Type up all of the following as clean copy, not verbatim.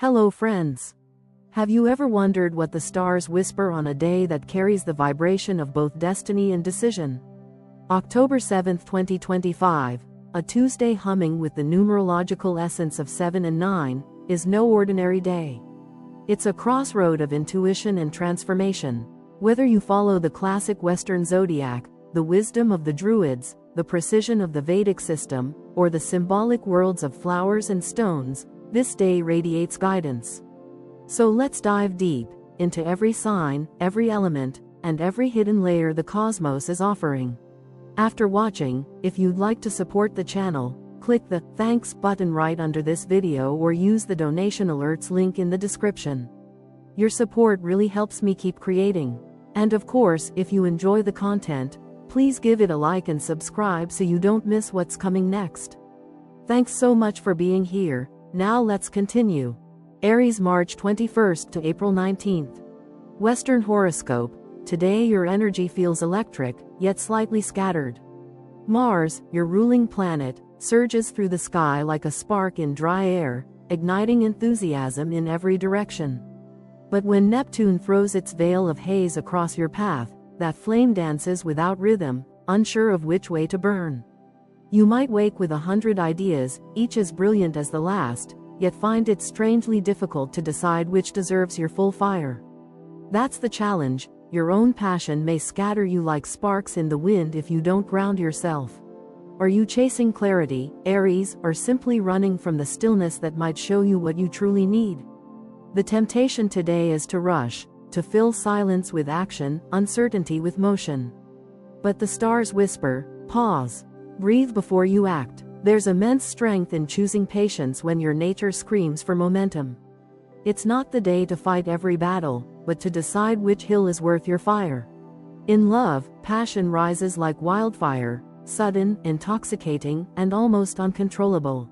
Hello friends. Have you ever wondered what the stars whisper on a day that carries the vibration of both destiny and decision? October 7, 2025, a Tuesday humming with the numerological essence of 7 and 9, is no ordinary day. It's a crossroad of intuition and transformation. Whether you follow the classic Western Zodiac, the wisdom of the Druids, the precision of the Vedic system, or the symbolic worlds of flowers and stones, this day radiates guidance. So let's dive deep into every sign, every element, and every hidden layer the cosmos is offering. After watching, if you'd like to support the channel, click the Thanks button right under this video or use the donation alerts link in the description. Your support really helps me keep creating. And of course, if you enjoy the content, please give it a like and subscribe so you don't miss what's coming next. Thanks so much for being here. Now let's continue. Aries, March 21st to April 19th. Western horoscope. Today your energy feels electric, yet slightly scattered. Mars, your ruling planet, surges through the sky like a spark in dry air, igniting enthusiasm in every direction. But when Neptune throws its veil of haze across your path, that flame dances without rhythm, unsure of which way to burn. You might wake with 100 ideas, each as brilliant as the last, yet find it strangely difficult to decide which deserves your full fire. That's the challenge. Your own passion may scatter you like sparks in the wind if you don't ground yourself. Are you chasing clarity, Aries, or simply running from the stillness that might show you what you truly need? The temptation today is to rush, to fill silence with action, uncertainty with motion. But the stars whisper, pause. Breathe before you act. There's immense strength in choosing patience when your nature screams for momentum. It's not the day to fight every battle, but to decide which hill is worth your fire. In love, passion rises like wildfire, sudden, intoxicating, and almost uncontrollable.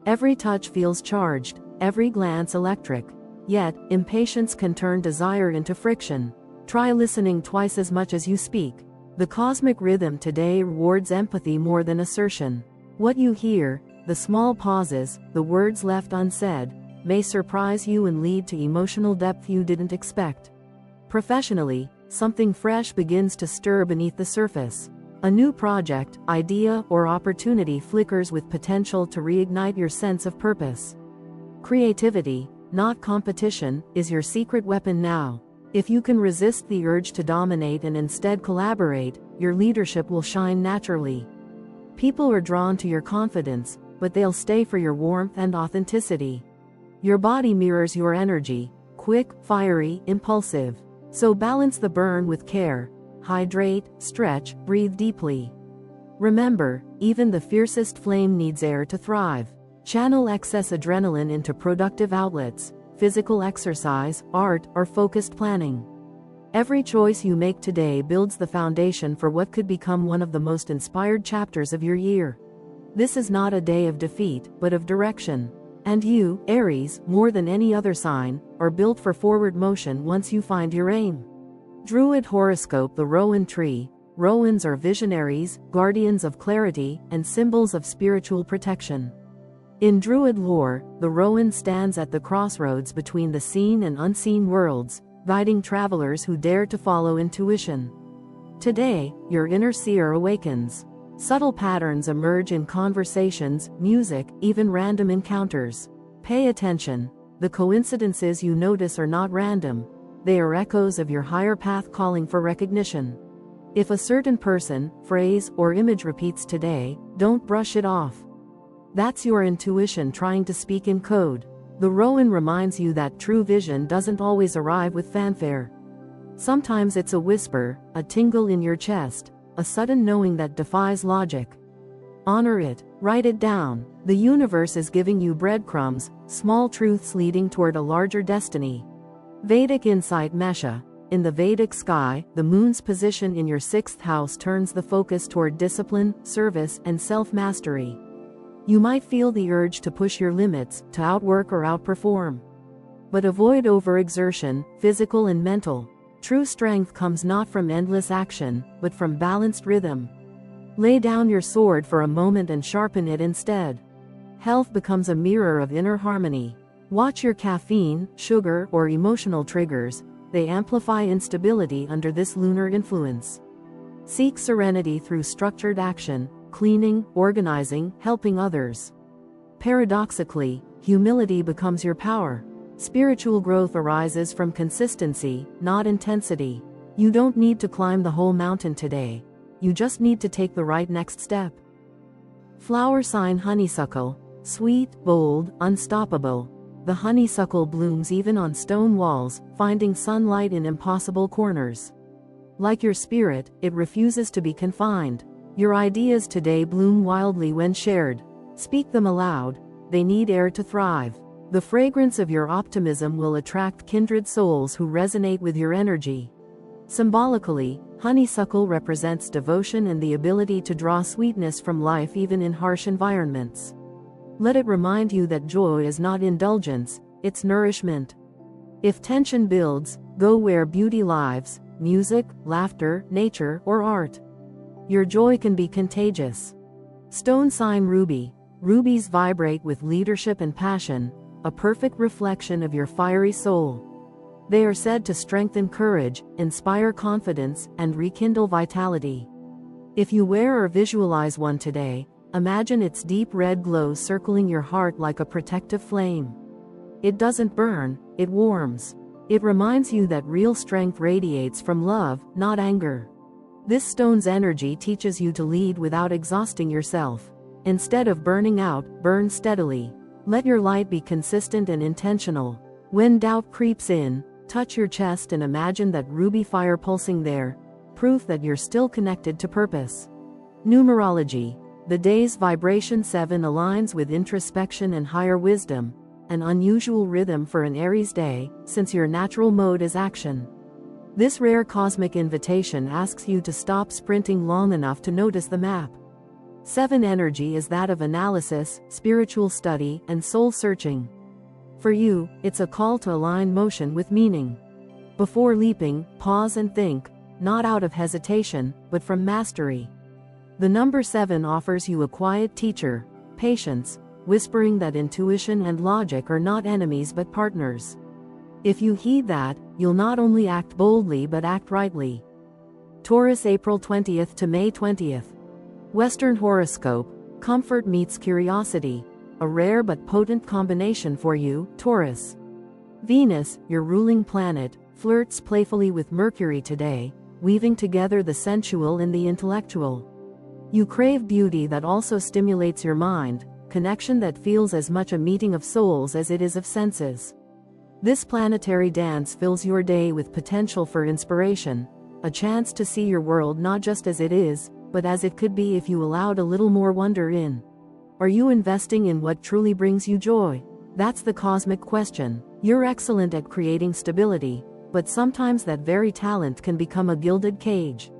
Every touch feels charged, every glance electric. Yet, impatience can turn desire into friction. Try listening twice as much as you speak. The cosmic rhythm today rewards empathy more than assertion. What you hear, the small pauses, the words left unsaid, may surprise you and lead to emotional depth you didn't expect. Professionally, something fresh begins to stir beneath the surface. A new project, idea, or opportunity flickers with potential to reignite your sense of purpose. Creativity, not competition, is your secret weapon now. If you can resist the urge to dominate and instead collaborate, your leadership will shine naturally. People are drawn to your confidence, but they'll stay for your warmth and authenticity. Your body mirrors your energy, quick, fiery, impulsive. So balance the burn with care. Hydrate, stretch, breathe deeply. Remember, even the fiercest flame needs air to thrive. Channel excess adrenaline into productive outlets. Physical exercise, art, or focused planning. Every choice you make today builds the foundation for what could become one of the most inspired chapters of your year. This is not a day of defeat, but of direction. And you, Aries, more than any other sign, are built for forward motion once you find your aim. Druid horoscope. The Rowan tree. Rowans are visionaries, guardians of clarity, and symbols of spiritual protection. In Druid lore, the Rowan stands at the crossroads between the seen and unseen worlds, guiding travelers who dare to follow intuition. Today, your inner seer awakens. Subtle patterns emerge in conversations, music, even random encounters. Pay attention. The coincidences you notice are not random. They are echoes of your higher path calling for recognition. If a certain person, phrase, or image repeats today, don't brush it off. That's your intuition trying to speak in code. The Rowan reminds you that true vision doesn't always arrive with fanfare. Sometimes it's a whisper, a tingle in your chest, a sudden knowing that defies logic. Honor it, write it down. The universe is giving you breadcrumbs, small truths leading toward a larger destiny. Vedic insight. Mesha. In the Vedic sky, the moon's position in your 6th house turns the focus toward discipline, service, and self-mastery. You might feel the urge to push your limits, to outwork or outperform. But avoid overexertion, physical and mental. True strength comes not from endless action, but from balanced rhythm. Lay down your sword for a moment and sharpen it instead. Health becomes a mirror of inner harmony. Watch your caffeine, sugar, or emotional triggers. They amplify instability under this lunar influence. Seek serenity through structured action, cleaning, organizing, helping others. Paradoxically, humility becomes your power. Spiritual growth arises from consistency, not intensity. You don't need to climb the whole mountain today. You just need to take the right next step. Flower sign honeysuckle. Sweet, bold, unstoppable. The honeysuckle blooms even on stone walls, finding sunlight in impossible corners. Like your spirit, it refuses to be confined. Your ideas today bloom wildly when shared. Speak them aloud. They need air to thrive. The fragrance of your optimism will attract kindred souls who resonate with your energy. Symbolically, honeysuckle represents devotion and the ability to draw sweetness from life even in harsh environments. Let it remind you that joy is not indulgence, it's nourishment. If tension builds, go where beauty lives: music, laughter, nature, or art. Your joy can be contagious. Stone sign ruby. Rubies vibrate with leadership and passion, a perfect reflection of your fiery soul. They are said to strengthen courage, inspire confidence, and rekindle vitality. If you wear or visualize one today, imagine its deep red glow circling your heart like a protective flame. It doesn't burn, it warms. It reminds you that real strength radiates from love, not anger. This stone's energy teaches you to lead without exhausting yourself. Instead of burning out, burn steadily. Let your light be consistent and intentional. When doubt creeps in, touch your chest and imagine that ruby fire pulsing there, proof that you're still connected to purpose. Numerology. The day's vibration 7 aligns with introspection and higher wisdom, an unusual rhythm for an Aries day, since your natural mode is action. This rare cosmic invitation asks you to stop sprinting long enough to notice the map. 7 energy is that of analysis, spiritual study, and soul searching. For you, it's a call to align motion with meaning. Before leaping, pause and think, not out of hesitation, but from mastery. The number 7 offers you a quiet teacher, patience, whispering that intuition and logic are not enemies but partners. If you heed that, you'll not only act boldly but act rightly. Taurus, April 20th to May 20th. Western horoscope, comfort meets curiosity, a rare but potent combination for you, Taurus. Venus, your ruling planet, flirts playfully with Mercury today, weaving together the sensual and the intellectual. You crave beauty that also stimulates your mind, connection that feels as much a meeting of souls as it is of senses. This planetary dance fills your day with potential for inspiration, a chance to see your world not just as it is, but as it could be if you allowed a little more wonder in. Are you investing in what truly brings you joy? That's the cosmic question. You're excellent at creating stability, but sometimes that very talent can become a gilded cage.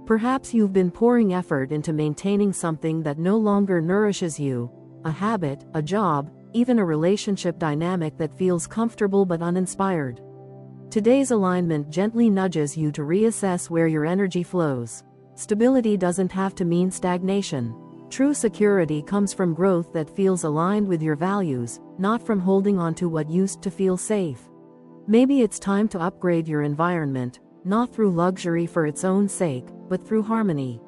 Perhaps you've been pouring effort into maintaining something that no longer nourishes you, a habit, a job, even a relationship dynamic that feels comfortable but uninspired. Today's alignment gently nudges you to reassess where your energy flows. Stability doesn't have to mean stagnation. True security comes from growth that feels aligned with your values, not from holding on to what used to feel safe. Maybe it's time to upgrade your environment, not through luxury for its own sake, but through harmony.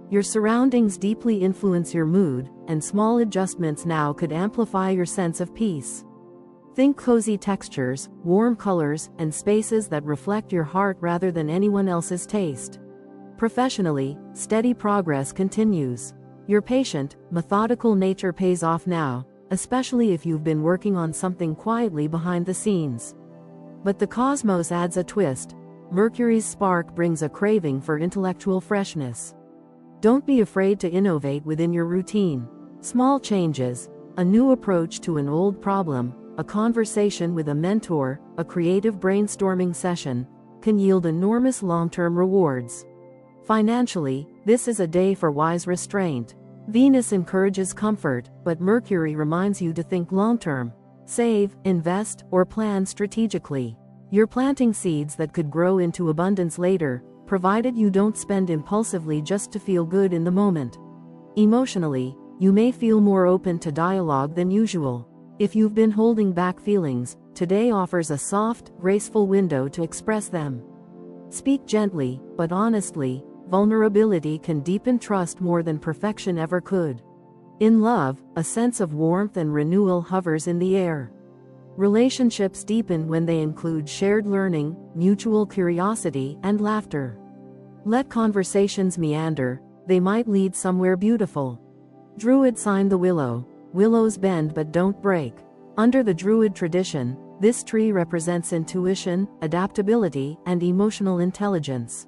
Your surroundings deeply influence your mood, and small adjustments now could amplify your sense of peace. Think cozy textures, warm colors, and spaces that reflect your heart rather than anyone else's taste. Professionally, steady progress continues. Your patient, methodical nature pays off now, especially if you've been working on something quietly behind the scenes. But the cosmos adds a twist. Mercury's spark brings a craving for intellectual freshness. Don't be afraid to innovate within your routine. Small changes, a new approach to an old problem, a conversation with a mentor, a creative brainstorming session, can yield enormous long-term rewards. Financially, this is a day for wise restraint. Venus encourages comfort, but Mercury reminds you to think long-term. Save, invest, or plan strategically. You're planting seeds that could grow into abundance later, provided you don't spend impulsively just to feel good in the moment. Emotionally, you may feel more open to dialogue than usual. If you've been holding back feelings, today offers a soft, graceful window to express them. Speak gently, but honestly. Vulnerability can deepen trust more than perfection ever could. In love, a sense of warmth and renewal hovers in the air. Relationships deepen when they include shared learning, mutual curiosity, and laughter. Let conversations meander, they might lead somewhere beautiful. Druid sign: the willow. Willows bend but don't break. Under the Druid tradition, this tree represents intuition, adaptability, and emotional intelligence.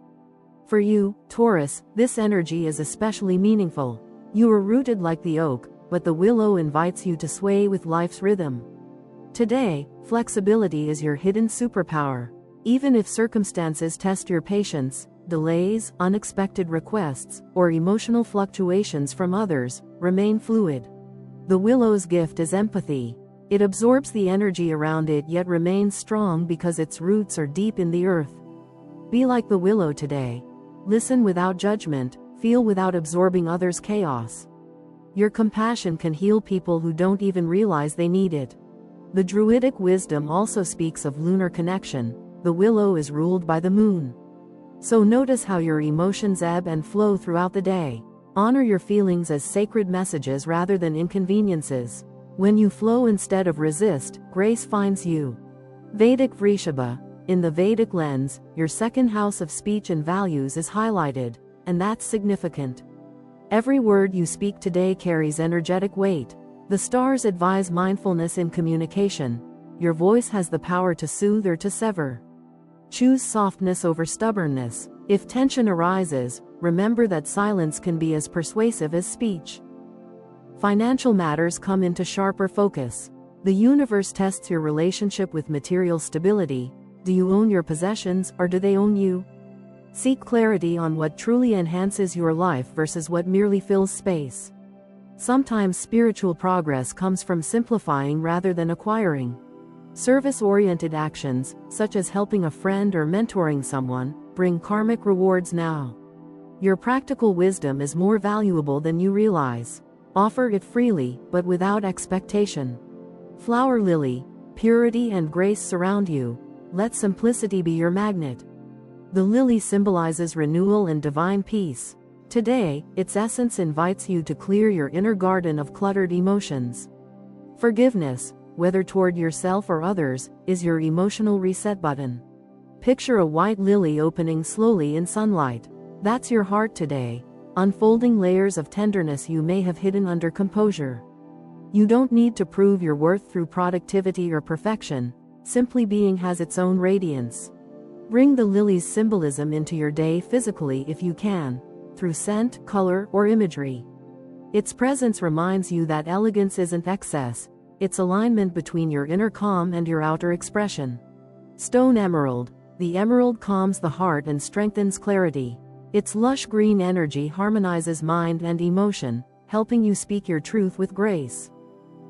For you, Taurus, this energy is especially meaningful. You are rooted like the oak, but the willow invites you to sway with life's rhythm. Today, flexibility is your hidden superpower. Even if circumstances test your patience, delays, unexpected requests, or emotional fluctuations from others, remain fluid. The willow's gift is empathy. It absorbs the energy around it yet remains strong because its roots are deep in the earth. Be like the willow today. Listen without judgment, feel without absorbing others' chaos. Your compassion can heal people who don't even realize they need it. The Druidic wisdom also speaks of lunar connection. The willow is ruled by the moon. So notice how your emotions ebb and flow throughout the day. Honor your feelings as sacred messages rather than inconveniences. When you flow instead of resist, grace finds you. Vedic Vrishabha. In the Vedic lens, your second house of speech and values is highlighted, and that's significant. Every word you speak today carries energetic weight. The stars advise mindfulness in communication. Your voice has the power to soothe or to sever. Choose softness over stubbornness. If tension arises, remember that silence can be as persuasive as speech. Financial matters come into sharper focus. The universe tests your relationship with material stability. Do you own your possessions, or do they own you? Seek clarity on what truly enhances your life versus what merely fills space. Sometimes spiritual progress comes from simplifying rather than acquiring. Service-oriented actions, such as helping a friend or mentoring someone, bring karmic rewards now. Your practical wisdom is more valuable than you realize. Offer it freely, but without expectation. Flower lily. Purity and grace surround you. Let simplicity be your magnet. The lily symbolizes renewal and divine peace. Today, its essence invites you to clear your inner garden of cluttered emotions. Forgiveness, whether toward yourself or others, is your emotional reset button. Picture a white lily opening slowly in sunlight. That's your heart today, unfolding layers of tenderness you may have hidden under composure. You don't need to prove your worth through productivity or perfection. Simply being has its own radiance. Bring the lily's symbolism into your day physically if you can, through scent, color, or imagery. Its presence reminds you that elegance isn't excess, it's alignment between your inner calm and your outer expression. Stone emerald. The emerald calms the heart and strengthens clarity. Its lush green energy harmonizes mind and emotion, helping you speak your truth with grace.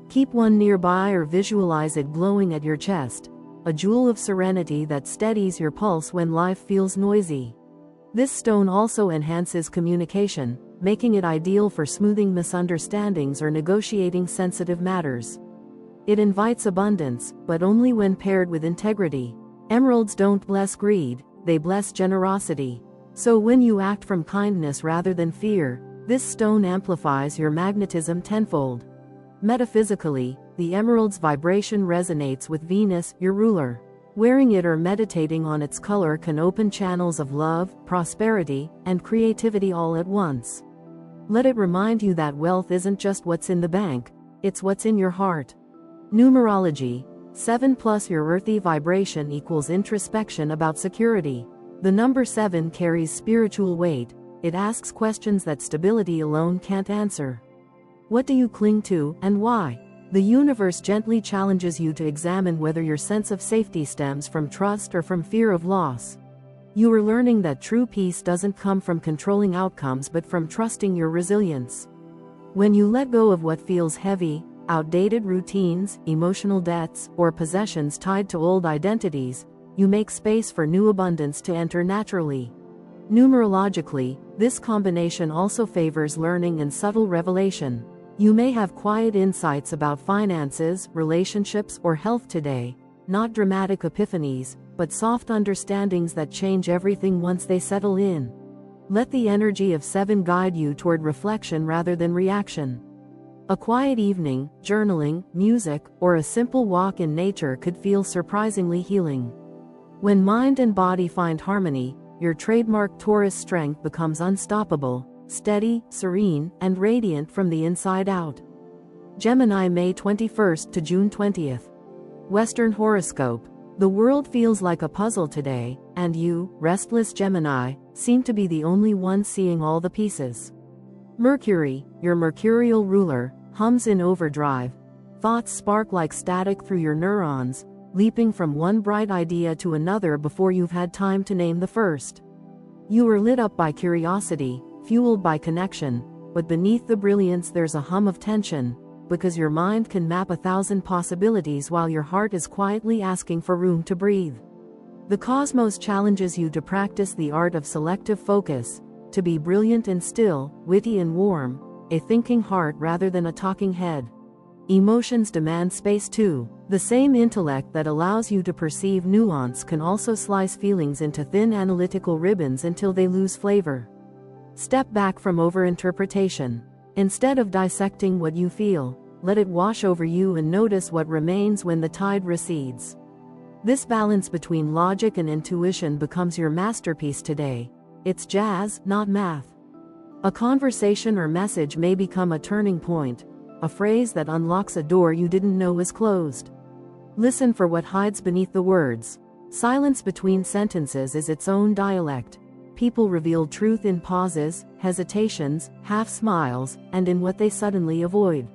Keep one nearby or visualize it glowing at your chest, a jewel of serenity that steadies your pulse when life feels noisy. This stone also enhances communication, making it ideal for smoothing misunderstandings or negotiating sensitive matters. It invites abundance, but only when paired with integrity. Emeralds don't bless greed, they bless generosity. So when you act from kindness rather than fear, this stone amplifies your magnetism tenfold. Metaphysically, the emerald's vibration resonates with Venus, your ruler. Wearing it or meditating on its color can open channels of love, prosperity, and creativity all at once. Let it remind you that wealth isn't just what's in the bank, it's what's in your heart. Numerology. 7 plus your earthy vibration equals introspection about security. The number 7 carries spiritual weight. It asks questions that stability alone can't answer. What do you cling to, and why? The universe gently challenges you to examine whether your sense of safety stems from trust or from fear of loss. You are learning that true peace doesn't come from controlling outcomes but from trusting your resilience. When you let go of what feels heavy, outdated routines, emotional debts, or possessions tied to old identities, you make space for new abundance to enter naturally. Numerologically, this combination also favors learning and subtle revelation. You may have quiet insights about finances, relationships, or health today, not dramatic epiphanies, but soft understandings that change everything once they settle in. Let the energy of 7 guide you toward reflection rather than reaction. A quiet evening, journaling, music, or a simple walk in nature could feel surprisingly healing. When mind and body find harmony, your trademark Taurus strength becomes unstoppable, steady, serene, and radiant from the inside out. Gemini, May 21st to June 20th. Western horoscope. The world feels like a puzzle today, and you, restless Gemini, seem to be the only one seeing all the pieces. Mercury, your mercurial ruler, hums in overdrive. Thoughts spark like static through your neurons, leaping from one bright idea to another before you've had time to name the first. You are lit up by curiosity, fueled by connection, but beneath the brilliance there's a hum of tension, because your mind can map 1,000 possibilities while your heart is quietly asking for room to breathe. The cosmos challenges you to practice the art of selective focus, to be brilliant and still, witty and warm, a thinking heart rather than a talking head. Emotions demand space too. The same intellect that allows you to perceive nuance can also slice feelings into thin analytical ribbons until they lose flavor. Step back from overinterpretation. Instead of dissecting what you feel, let it wash over you and notice what remains when the tide recedes. This balance between logic and intuition becomes your masterpiece today. It's jazz, not math. A conversation or message may become a turning point, a phrase that unlocks a door you didn't know was closed. Listen for what hides beneath the words. Silence between sentences is its own dialect. People reveal truth in pauses, hesitations, half smiles, and in what they suddenly avoid.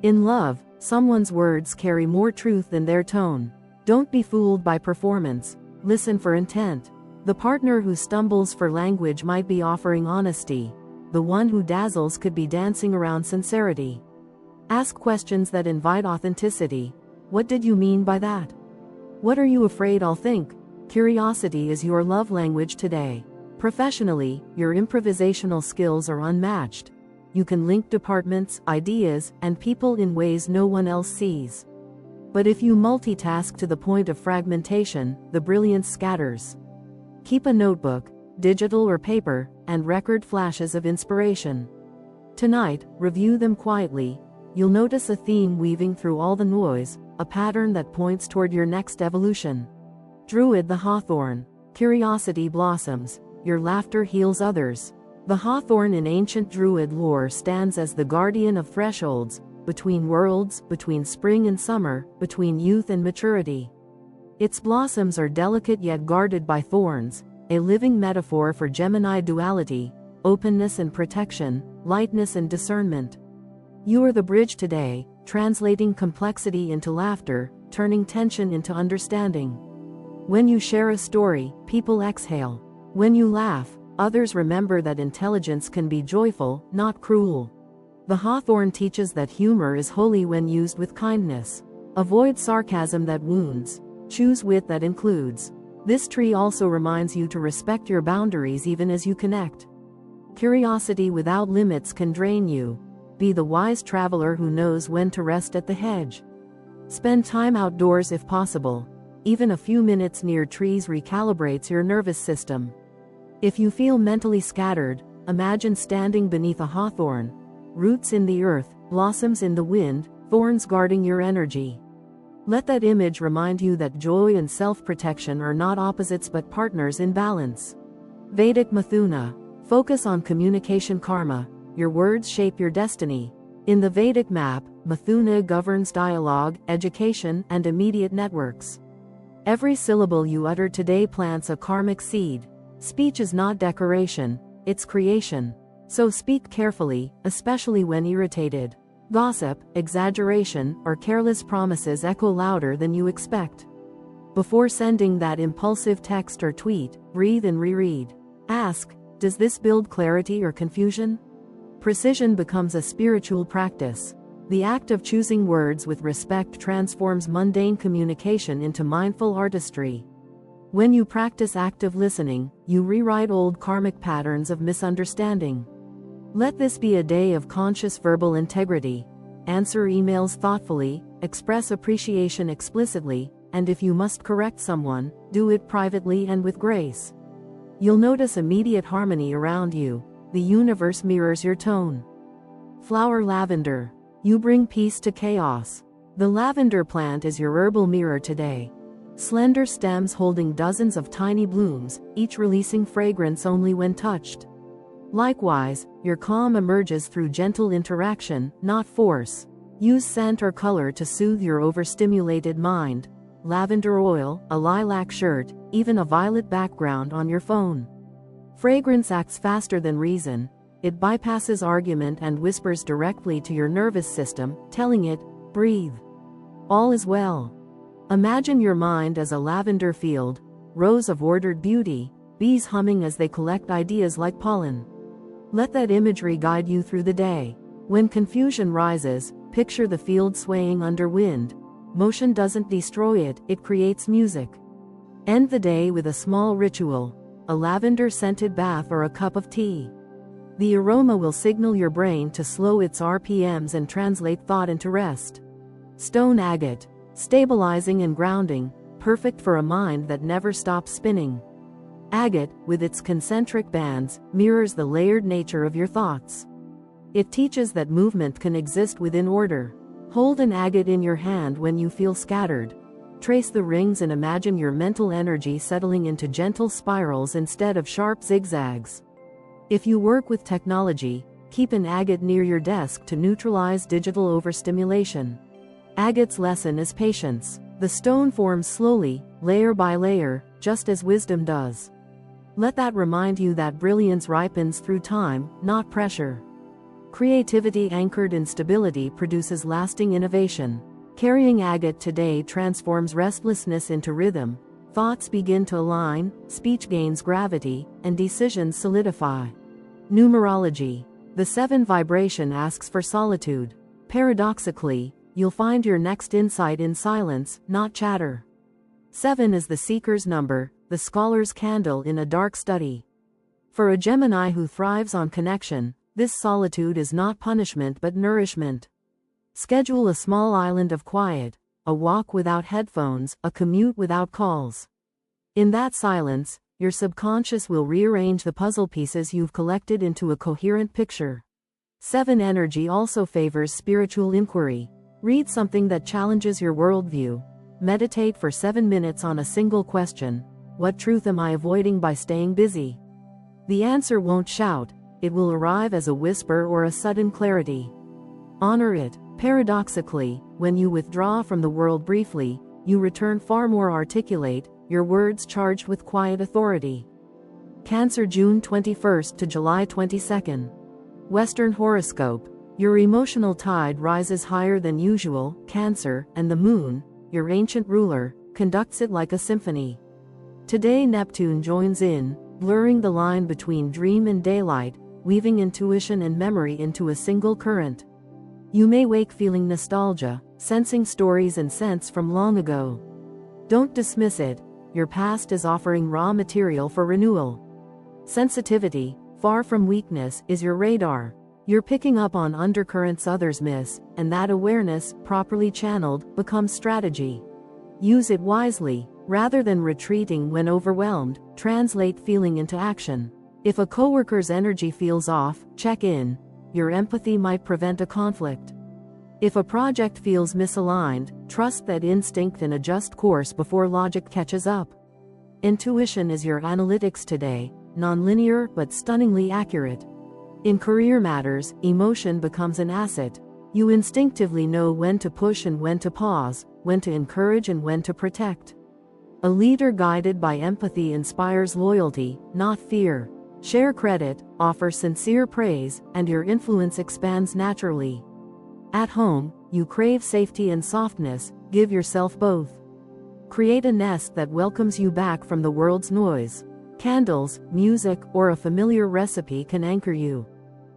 In love, someone's words carry more truth than their tone. Don't be fooled by performance. Listen for intent. The partner who stumbles for language might be offering honesty. The one who dazzles could be dancing around sincerity. Ask questions that invite authenticity. What did you mean by that? What are you afraid I'll think? Curiosity is your love language today. Professionally, your improvisational skills are unmatched. You can link departments, ideas, and people in ways no one else sees. But if you multitask to the point of fragmentation, the brilliance scatters. Keep a notebook, digital or paper, and record flashes of inspiration. Tonight, review them quietly. You'll notice a theme weaving through all the noise, a pattern that points toward your next evolution. Druid, the hawthorn. Curiosity blossoms. Your laughter heals others. The hawthorn in ancient Druid lore stands as the guardian of thresholds, between worlds, between spring and summer, between youth and maturity. Its blossoms are delicate yet guarded by thorns, a living metaphor for Gemini duality, openness and protection, lightness and discernment. You are the bridge today, translating complexity into laughter, turning tension into understanding. When you share a story, people exhale. When you laugh, others remember that intelligence can be joyful, not cruel. The hawthorn teaches that humor is holy when used with kindness. Avoid sarcasm that wounds. Choose wit that includes. This tree also reminds you to respect your boundaries even as you connect. Curiosity without limits can drain you. Be the wise traveler who knows when to rest at the hedge. Spend time outdoors if possible. Even a few minutes near trees recalibrates your nervous system. If you feel mentally scattered, imagine standing beneath a hawthorn. Roots in the earth, blossoms in the wind, thorns guarding your energy. Let that image remind you that joy and self-protection are not opposites but partners in balance. Vedic Mithuna. Focus on communication karma. Your words shape your destiny. In the Vedic map, Mithuna governs dialogue, education, and immediate networks. Every syllable you utter today plants a karmic seed. Speech is not decoration, it's creation. So speak carefully, especially when irritated. Gossip, exaggeration, or careless promises echo louder than you expect. Before sending that impulsive text or tweet, breathe and reread. Ask, does this build clarity or confusion? Precision becomes a spiritual practice. The act of choosing words with respect transforms mundane communication into mindful artistry. When you practice active listening, you rewrite old karmic patterns of misunderstanding. Let this be a day of conscious verbal integrity. Answer emails thoughtfully, express appreciation explicitly, and if you must correct someone, do it privately and with grace. You'll notice immediate harmony around you. The universe mirrors your tone. Flower lavender. You bring peace to chaos. The lavender plant is your herbal mirror today. Slender stems holding dozens of tiny blooms, each releasing fragrance only when touched. Likewise, your calm emerges through gentle interaction, not force. Use scent or color to soothe your overstimulated mind. Lavender oil, a lilac shirt, even a violet background on your phone. Fragrance acts faster than reason. It bypasses argument and whispers directly to your nervous system, telling it, breathe. All is well. Imagine your mind as a lavender field, rows of ordered beauty, bees humming as they collect ideas like pollen. Let that imagery guide you through the day. When confusion rises, picture the field swaying under wind. Motion doesn't destroy it, it creates music. End the day with a small ritual, a lavender-scented bath or a cup of tea. The aroma will signal your brain to slow its RPMs and translate thought into rest. Stone agate. Stabilizing and grounding, perfect for a mind that never stops spinning. Agate, with its concentric bands, mirrors the layered nature of your thoughts. It teaches that movement can exist within order. Hold an agate in your hand when you feel scattered. Trace the rings and imagine your mental energy settling into gentle spirals instead of sharp zigzags. If you work with technology, keep an agate near your desk to neutralize digital overstimulation. Agate's lesson is patience. The stone forms slowly, layer by layer, just as wisdom does. Let that remind you that brilliance ripens through time, not pressure. Creativity anchored in stability produces lasting innovation. Carrying agate today transforms restlessness into rhythm. Thoughts begin to align, speech gains gravity, and decisions solidify. Numerology. The 7 vibration asks for solitude. Paradoxically, you'll find your next insight in silence, not chatter. 7 is the seeker's number, the scholar's candle in a dark study. For a Gemini who thrives on connection, this solitude is not punishment but nourishment. Schedule a small island of quiet, a walk without headphones, a commute without calls. In that silence, your subconscious will rearrange the puzzle pieces you've collected into a coherent picture. 7 energy also favors spiritual inquiry. Read something that challenges your worldview. Meditate for 7 minutes on a single question. What truth am I avoiding by staying busy? The answer won't shout, it will arrive as a whisper or a sudden clarity. Honor it. Paradoxically, when you withdraw from the world briefly, you return far more articulate, your words charged with quiet authority. Cancer, June 21st to July 22nd. Western horoscope. Your emotional tide rises higher than usual, Cancer, and the moon, your ancient ruler, conducts it like a symphony. Today Neptune joins in, blurring the line between dream and daylight, weaving intuition and memory into a single current. You may wake feeling nostalgia, sensing stories and scents from long ago. Don't dismiss it, your past is offering raw material for renewal. Sensitivity, far from weakness, is your radar. You're picking up on undercurrents others miss, and that awareness, properly channeled, becomes strategy. Use it wisely. Rather than retreating when overwhelmed, translate feeling into action. If a coworker's energy feels off, check in. Your empathy might prevent a conflict. If a project feels misaligned, trust that instinct and adjust course before logic catches up. Intuition is your analytics today, non-linear but stunningly accurate. In career matters, emotion becomes an asset. You instinctively know when to push and when to pause, when to encourage and when to protect. A leader guided by empathy inspires loyalty, not fear. Share credit, offer sincere praise, and your influence expands naturally. At home, you crave safety and softness, give yourself both. Create a nest that welcomes you back from the world's noise. Candles, music, or a familiar recipe can anchor you.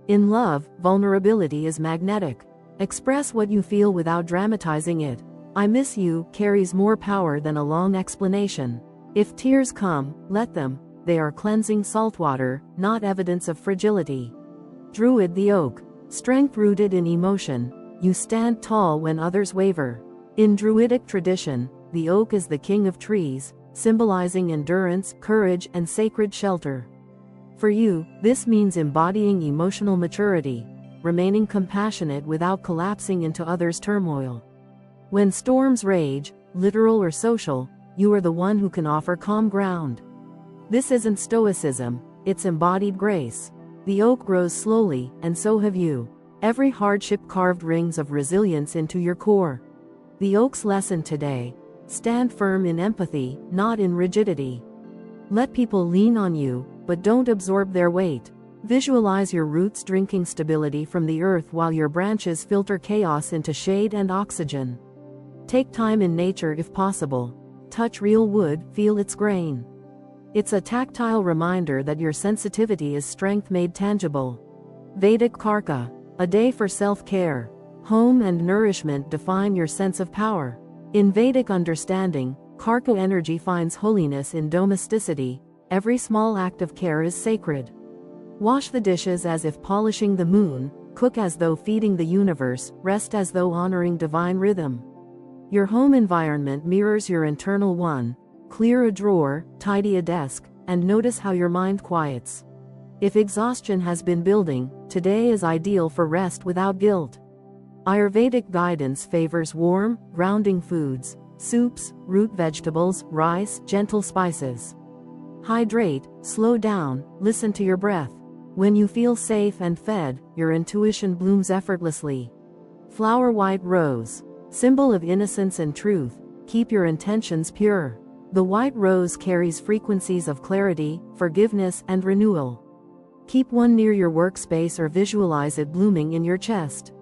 In love, vulnerability is magnetic. Express what you feel without dramatizing it. I miss you carries more power than a long explanation. If tears come, let them. They are cleansing saltwater, not evidence of fragility. Druid the oak. Strength rooted in emotion. You stand tall when others waver. In Druidic tradition, the oak is the king of trees, symbolizing endurance, courage, and sacred shelter. For you, this means embodying emotional maturity, remaining compassionate without collapsing into others' turmoil. When storms rage, literal or social, you are the one who can offer calm ground. This isn't stoicism, it's embodied grace. The oak grows slowly, and so have you. Every hardship carved rings of resilience into your core. The oak's lesson today: stand firm in empathy, not in rigidity. Let people lean on you, but don't absorb their weight. Visualize your roots drinking stability from the earth while your branches filter chaos into shade and oxygen. Take time in nature if possible. Touch real wood, feel its grain. It's a tactile reminder that your sensitivity is strength made tangible. Vedic Karka. A day for self-care. Home and nourishment define your sense of power. In Vedic understanding, Karka energy finds holiness in domesticity. Every small act of care is sacred. Wash the dishes as if polishing the moon, cook as though feeding the universe, rest as though honoring divine rhythm. Your home environment mirrors your internal one. Clear a drawer, tidy a desk, and notice how your mind quiets. If exhaustion has been building, today is ideal for rest without guilt. Ayurvedic guidance favors warm, grounding foods, soups, root vegetables, rice, gentle spices. Hydrate, slow down, listen to your breath. When you feel safe and fed, your intuition blooms effortlessly. Flower white rose. Symbol of innocence and truth, keep your intentions pure. The white rose carries frequencies of clarity, forgiveness, and renewal. Keep one near your workspace or visualize it blooming in your chest.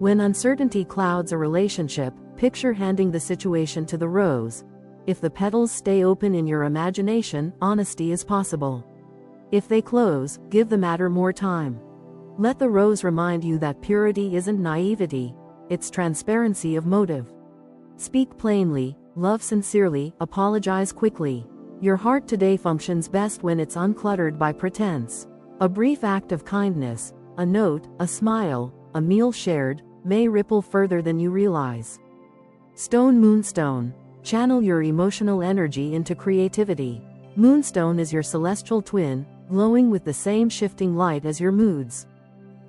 When uncertainty clouds a relationship, picture handing the situation to the rose. If the petals stay open in your imagination, honesty is possible. If they close, give the matter more time. Let the rose remind you that purity isn't naivety, it's transparency of motive. Speak plainly, love sincerely, apologize quickly. Your heart today functions best when it's uncluttered by pretense. A brief act of kindness, a note, a smile, a meal shared, may ripple further than you realize. Stone Moonstone. Channel your emotional energy into creativity. Moonstone is your celestial twin, glowing with the same shifting light as your moods.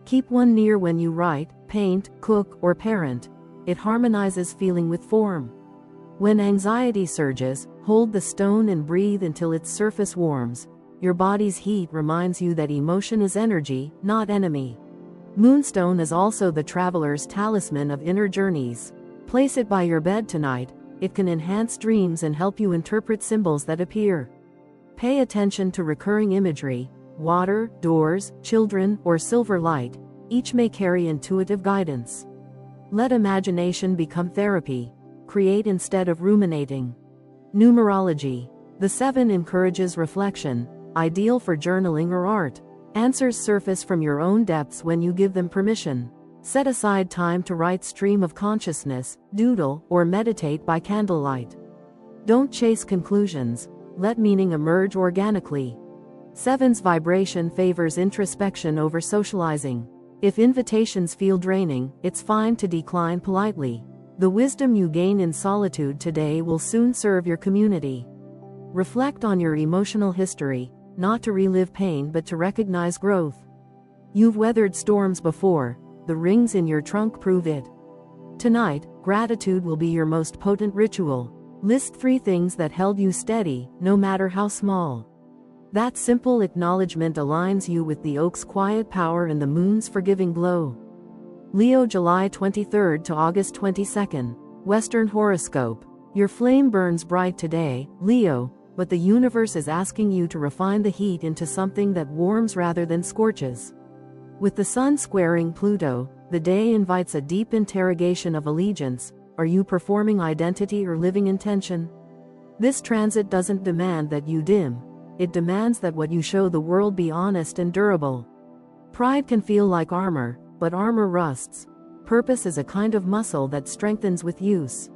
Keep one near when you write, paint, cook, or parent. It harmonizes feeling with form. When anxiety surges, hold the stone and breathe until its surface warms. Your body's heat reminds you that emotion is energy, not enemy. Moonstone is also the traveler's talisman of inner journeys. Place it by your bed tonight. It can enhance dreams and help you interpret symbols that appear. Pay attention to recurring imagery. Water, doors, children, or silver light. Each may carry intuitive guidance. Let imagination become therapy. Create instead of ruminating. Numerology. The 7 encourages reflection, ideal for journaling or art. Answers surface from your own depths when you give them permission. Set aside time to write stream of consciousness, doodle, or meditate by candlelight. Don't chase conclusions. Let meaning emerge organically. 7's vibration favors introspection over socializing. If invitations feel draining, it's fine to decline politely. The wisdom you gain in solitude today will soon serve your community. Reflect on your emotional history, not to relive pain but to recognize growth. You've weathered storms before, the rings in your trunk prove it. Tonight, gratitude will be your most potent ritual. List 3 things that held you steady, no matter how small. That simple acknowledgement aligns you with the oak's quiet power and the moon's forgiving glow. Leo, July 23 to August 22. Western horoscope. Your flame burns bright today, Leo, but the universe is asking you to refine the heat into something that warms rather than scorches. With the sun squaring Pluto, the day invites a deep interrogation of allegiance. Are you performing identity or living intention? This transit doesn't demand that you dim. It demands that what you show the world be honest and durable. Pride can feel like armor, but armor rusts. Purpose is a kind of muscle that strengthens with use.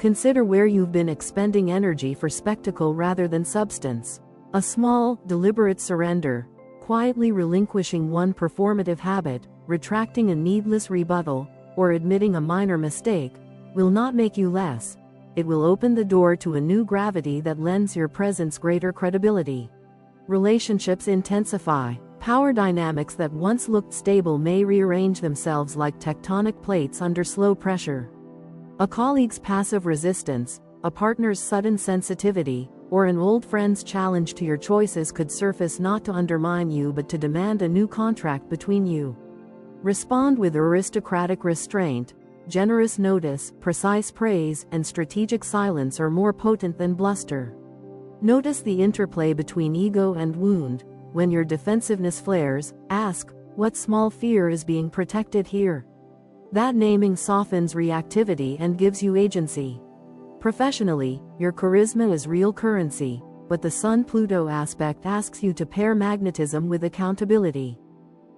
Consider where you've been expending energy for spectacle rather than substance. A small, deliberate surrender, quietly relinquishing one performative habit, retracting a needless rebuttal, or admitting a minor mistake, will not make you less. It will open the door to a new gravity that lends your presence greater credibility. Relationships intensify. Power dynamics that once looked stable may rearrange themselves like tectonic plates under slow pressure. A colleague's passive resistance, a partner's sudden sensitivity, or an old friend's challenge to your choices could surface not to undermine you but to demand a new contract between you. Respond with aristocratic restraint. Generous notice, precise praise, and strategic silence are more potent than bluster. Notice the interplay between ego and wound. When your defensiveness flares, ask, what small fear is being protected here? That naming softens reactivity and gives you agency. Professionally, your charisma is real currency, but the Sun-Pluto aspect asks you to pair magnetism with accountability.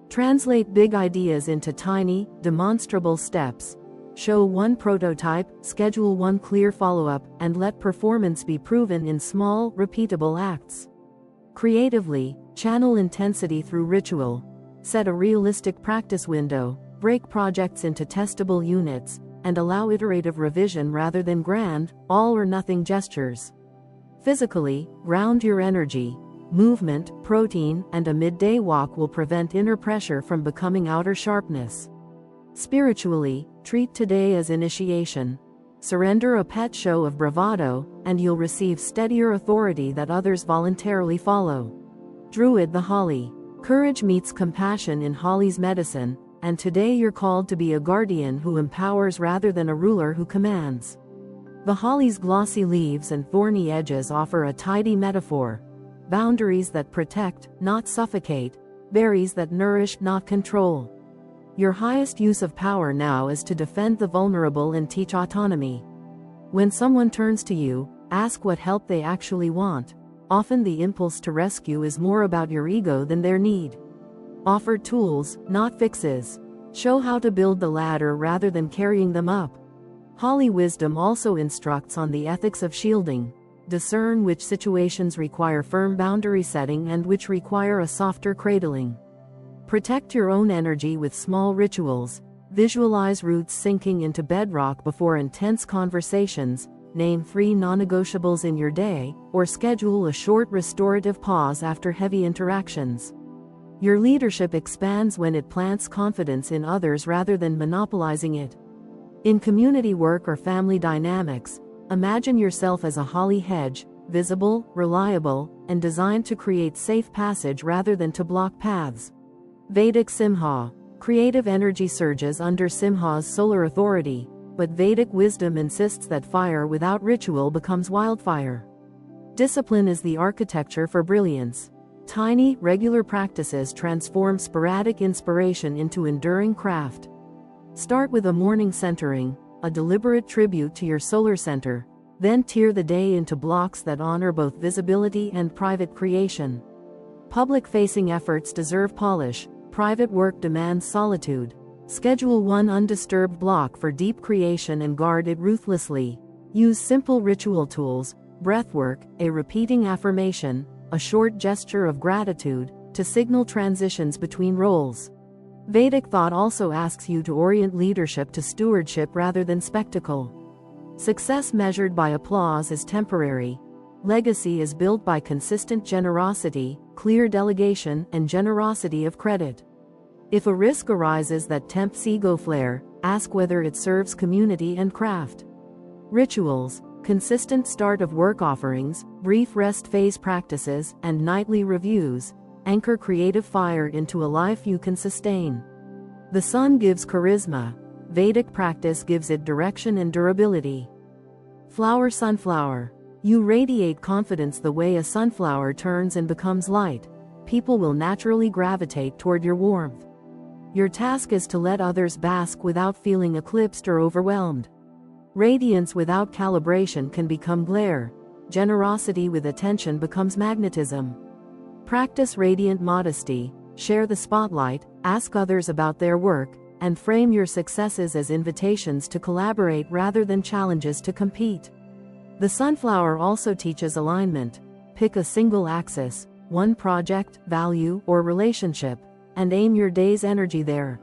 Translate big ideas into tiny, demonstrable steps. Show one prototype, schedule one clear follow-up, and let performance be proven in small, repeatable acts. Creatively, channel intensity through ritual. Set a realistic practice window, break projects into testable units, and allow iterative revision rather than grand, all-or-nothing gestures. Physically, ground your energy. Movement, protein, and a midday walk will prevent inner pressure from becoming outer sharpness. Spiritually, treat today as initiation. Surrender a pet show of bravado, and you'll receive steadier authority that others voluntarily follow. Druid the Holly. Courage meets compassion in Holly's medicine, and today you're called to be a guardian who empowers rather than a ruler who commands. The holly's glossy leaves and thorny edges offer a tidy metaphor. Boundaries that protect, not suffocate. Berries that nourish, not control. Your highest use of power now is to defend the vulnerable and teach autonomy. When someone turns to you, ask what help they actually want. Often the impulse to rescue is more about your ego than their need. Offer tools, not fixes. Show how to build the ladder rather than carrying them up. Holly wisdom also instructs on the ethics of shielding. Discern which situations require firm boundary setting and which require a softer cradling. Protect your own energy with small rituals. Visualize roots sinking into bedrock before intense conversations. Name 3 non-negotiables in your day, or schedule a short restorative pause after heavy interactions. Your leadership expands when it plants confidence in others rather than monopolizing it. In community work or family dynamics, imagine yourself as a holly hedge, visible, reliable, and designed to create safe passage rather than to block paths. Vedic Simha. Creative energy surges under Simha's solar authority, but Vedic wisdom insists that fire without ritual becomes wildfire. Discipline is the architecture for brilliance. Tiny, regular practices transform sporadic inspiration into enduring craft. Start with a morning centering, a deliberate tribute to your solar center, then tier the day into blocks that honor both visibility and private creation. Public-facing efforts deserve polish, private work demands solitude. Schedule one undisturbed block for deep creation and guard it ruthlessly. Use simple ritual tools, breathwork, a repeating affirmation, a short gesture of gratitude, to signal transitions between roles. Vedic thought also asks you to orient leadership to stewardship rather than spectacle. Success measured by applause is temporary. Legacy is built by consistent generosity, clear delegation, and generosity of credit. If a risk arises that tempts ego flare, ask whether it serves community and craft. Rituals, consistent start of work offerings, brief rest phase practices, and nightly reviews, anchor creative fire into a life you can sustain. The sun gives charisma. Vedic practice gives it direction and durability. Flower Sunflower. You radiate confidence the way a sunflower turns and becomes light. People will naturally gravitate toward your warmth. Your task is to let others bask without feeling eclipsed or overwhelmed. Radiance without calibration can become glare. Generosity with attention becomes magnetism. Practice radiant modesty, share the spotlight, ask others about their work, and frame your successes as invitations to collaborate rather than challenges to compete. The sunflower also teaches alignment. Pick a single axis, one project, value, or relationship, and aim your day's energy there.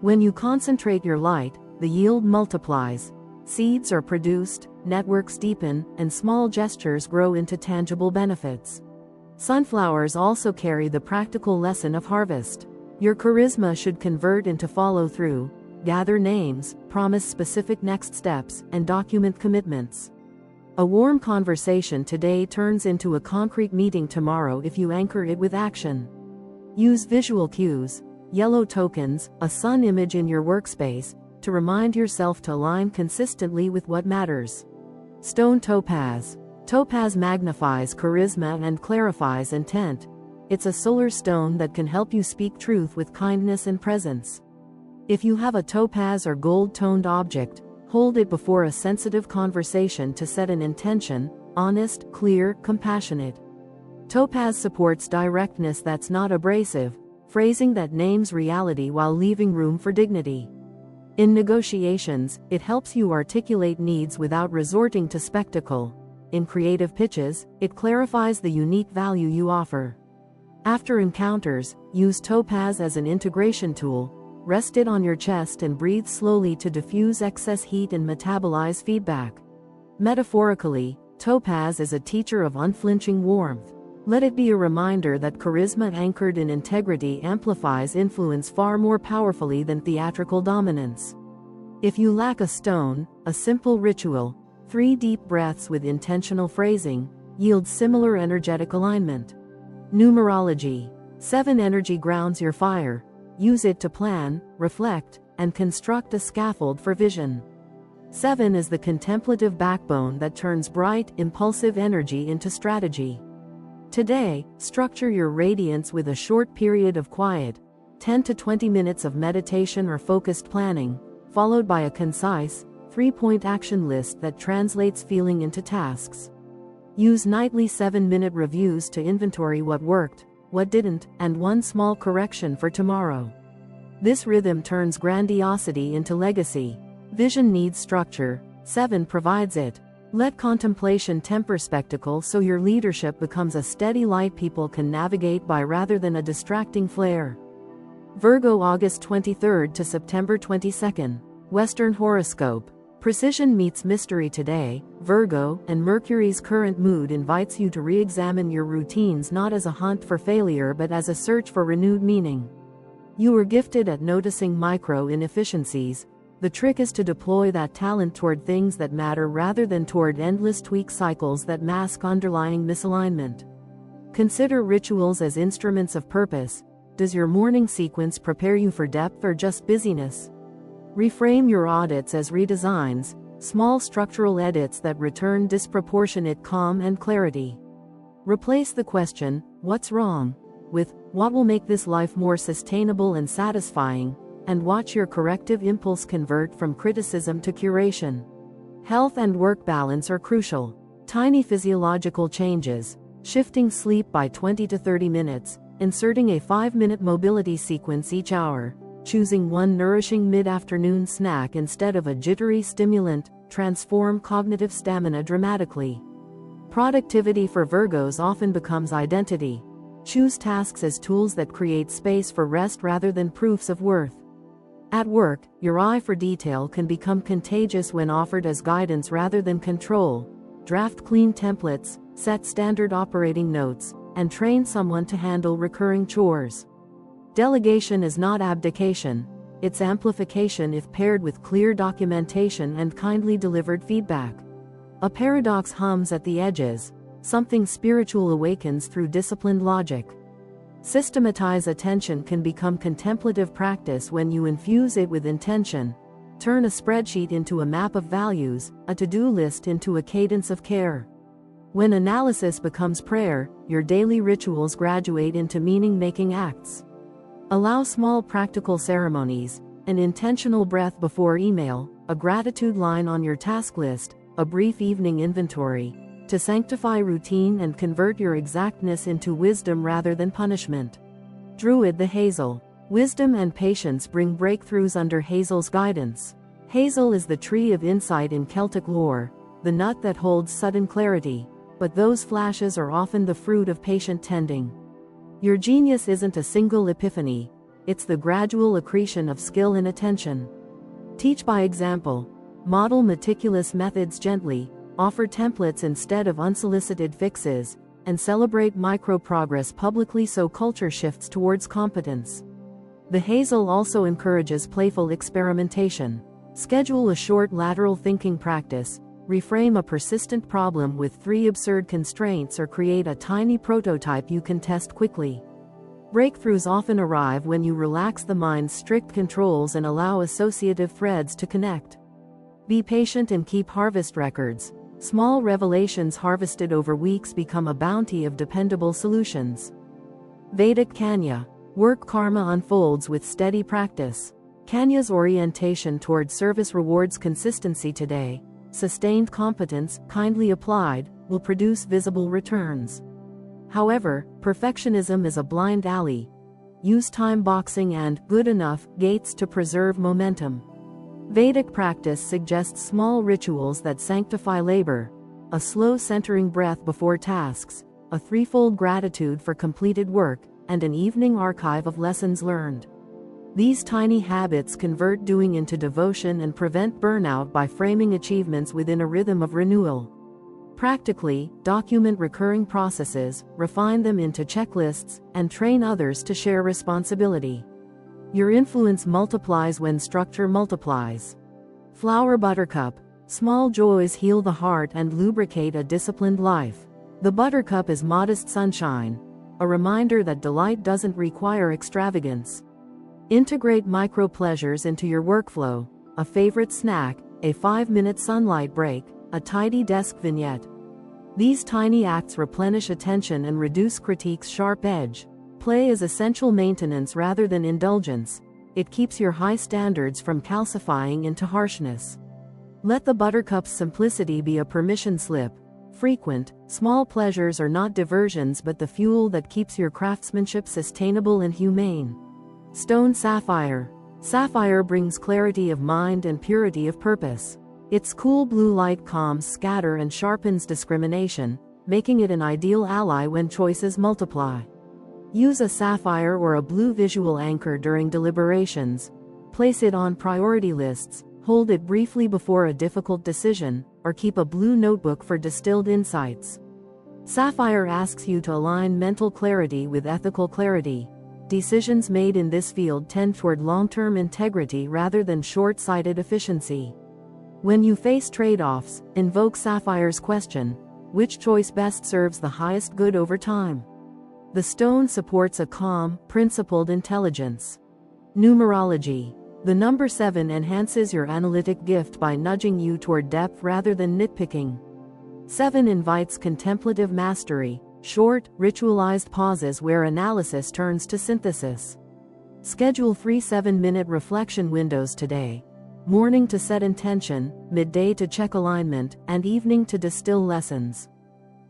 When you concentrate your light, the yield multiplies. Seeds are produced, networks deepen, and small gestures grow into tangible benefits. Sunflowers also carry the practical lesson of harvest. Your charisma should convert into follow-through, gather names, promise specific next steps, and document commitments. A warm conversation today turns into a concrete meeting tomorrow if you anchor it with action. Use visual cues, yellow tokens, a sun image in your workspace, to remind yourself to align consistently with what matters. Stone topaz. Topaz magnifies charisma and clarifies intent. It's a solar stone that can help you speak truth with kindness and presence. If you have a topaz or gold-toned object, hold it before a sensitive conversation to set an intention, honest, clear, compassionate. Topaz supports directness that's not abrasive, phrasing that names reality while leaving room for dignity. In negotiations, it helps you articulate needs without resorting to spectacle. In creative pitches, it clarifies the unique value you offer. After encounters, use topaz as an integration tool. Rest it on your chest and breathe slowly to diffuse excess heat and metabolize feedback. Metaphorically, topaz is a teacher of unflinching warmth. Let it be a reminder that charisma anchored in integrity amplifies influence far more powerfully than theatrical dominance. If you lack a stone, a simple ritual, 3 deep breaths with intentional phrasing, yields similar energetic alignment. Numerology. 7 energy grounds your fire. Use it to plan, reflect, and construct a scaffold for vision. 7 is the contemplative backbone that turns bright, impulsive energy into strategy. Today, structure your radiance with a short period of quiet, 10 to 20 minutes of meditation or focused planning, followed by a concise, 3-point action list that translates feeling into tasks. Use nightly 7-minute reviews to inventory what worked, what didn't, and one small correction for tomorrow. This rhythm turns grandiosity into legacy. Vision needs structure. 7 provides it. Let contemplation temper spectacle so your leadership becomes a steady light people can navigate by rather than a distracting flare. Virgo, August 23 to September 22. Western horoscope. Precision meets mystery today, Virgo, and Mercury's current mood invites you to re-examine your routines not as a hunt for failure but as a search for renewed meaning. You were gifted at noticing micro inefficiencies. The trick is to deploy that talent toward things that matter rather than toward endless tweak cycles that mask underlying misalignment. Consider rituals as instruments of purpose. Does your morning sequence prepare you for depth or just busyness? Reframe your audits as redesigns, small structural edits that return disproportionate calm and clarity. Replace the question, "What's wrong?" with, "What will make this life more sustainable and satisfying?" and watch your corrective impulse convert from criticism to curation. Health and work balance are crucial. Tiny physiological changes, shifting sleep by 20 to 30 minutes, inserting a 5-minute mobility sequence each hour, choosing one nourishing mid-afternoon snack instead of a jittery stimulant, transform cognitive stamina dramatically. Productivity for Virgos often becomes identity. Choose tasks as tools that create space for rest rather than proofs of worth. At work, your eye for detail can become contagious when offered as guidance rather than control. Draft clean templates, set standard operating notes, and train someone to handle recurring chores. Delegation is not abdication, it's amplification if paired with clear documentation and kindly delivered feedback. A paradox hums at the edges, something spiritual awakens through disciplined logic. Systematize attention can become contemplative practice when you infuse it with intention. Turn a spreadsheet into a map of values, a to-do list into a cadence of care. When analysis becomes prayer, your daily rituals graduate into meaning-making acts. Allow small practical ceremonies, an intentional breath before email, a gratitude line on your task list, a brief evening inventory, to sanctify routine and convert your exactness into wisdom rather than punishment. Druid, the hazel. Wisdom and patience bring breakthroughs under hazel's guidance. Hazel is the tree of insight in Celtic lore, the nut that holds sudden clarity. but those flashes are often the fruit of patient tending. Your genius isn't a single epiphany, it's the gradual accretion of skill and attention. Teach by example. Model meticulous methods gently, offer templates instead of unsolicited fixes, and celebrate micro-progress publicly so culture shifts towards competence. The hazel also encourages playful experimentation. Schedule a short lateral thinking practice, reframe a persistent problem with 3 absurd constraints, or create a tiny prototype you can test quickly. Breakthroughs often arrive when you relax the mind's strict controls and allow associative threads to connect. Be patient and keep harvest records. Small revelations harvested over weeks become a bounty of dependable solutions. Vedic Kanya. Work karma unfolds with steady practice. Kanya's orientation toward service rewards consistency today. Sustained competence, kindly applied, will produce visible returns. However, perfectionism is a blind alley. Use time boxing and good enough gates to preserve momentum. Vedic practice suggests small rituals that sanctify labor: a slow centering breath before tasks, a threefold gratitude for completed work, and an evening archive of lessons learned. These tiny habits convert doing into devotion and prevent burnout by framing achievements within a rhythm of renewal. Practically, document recurring processes, refine them into checklists, and train others to share responsibility. Your influence multiplies when structure multiplies. Flower Buttercup. Small joys heal the heart and lubricate a disciplined life. The buttercup is modest sunshine, a reminder that delight doesn't require extravagance. Integrate micro pleasures into your workflow: a favorite snack, a 5-minute sunlight break, a tidy desk vignette. These tiny acts replenish attention and reduce critique's sharp edge. Play is essential maintenance rather than indulgence. It keeps your high standards from calcifying into harshness. Let the buttercup's simplicity be a permission slip. Frequent, small pleasures are not diversions but the fuel that keeps your craftsmanship sustainable and humane. Stone Sapphire. Sapphire brings clarity of mind and purity of purpose. Its cool blue light calms scatter and sharpens discrimination, making it an ideal ally when choices multiply. Use a sapphire or a blue visual anchor during deliberations. Place it on priority lists, hold it briefly before a difficult decision, or keep a blue notebook for distilled insights. Sapphire asks you to align mental clarity with ethical clarity. Decisions made in this field tend toward long-term integrity rather than short-sighted efficiency. When you face trade-offs, invoke Sapphire's question: which choice best serves the highest good over time? The stone supports a calm, principled intelligence. Numerology. The number 7 enhances your analytic gift by nudging you toward depth rather than nitpicking. 7 invites contemplative mastery, short, ritualized pauses where analysis turns to synthesis. Schedule 3 7-minute reflection windows today. Morning to set intention, midday to check alignment, and evening to distill lessons.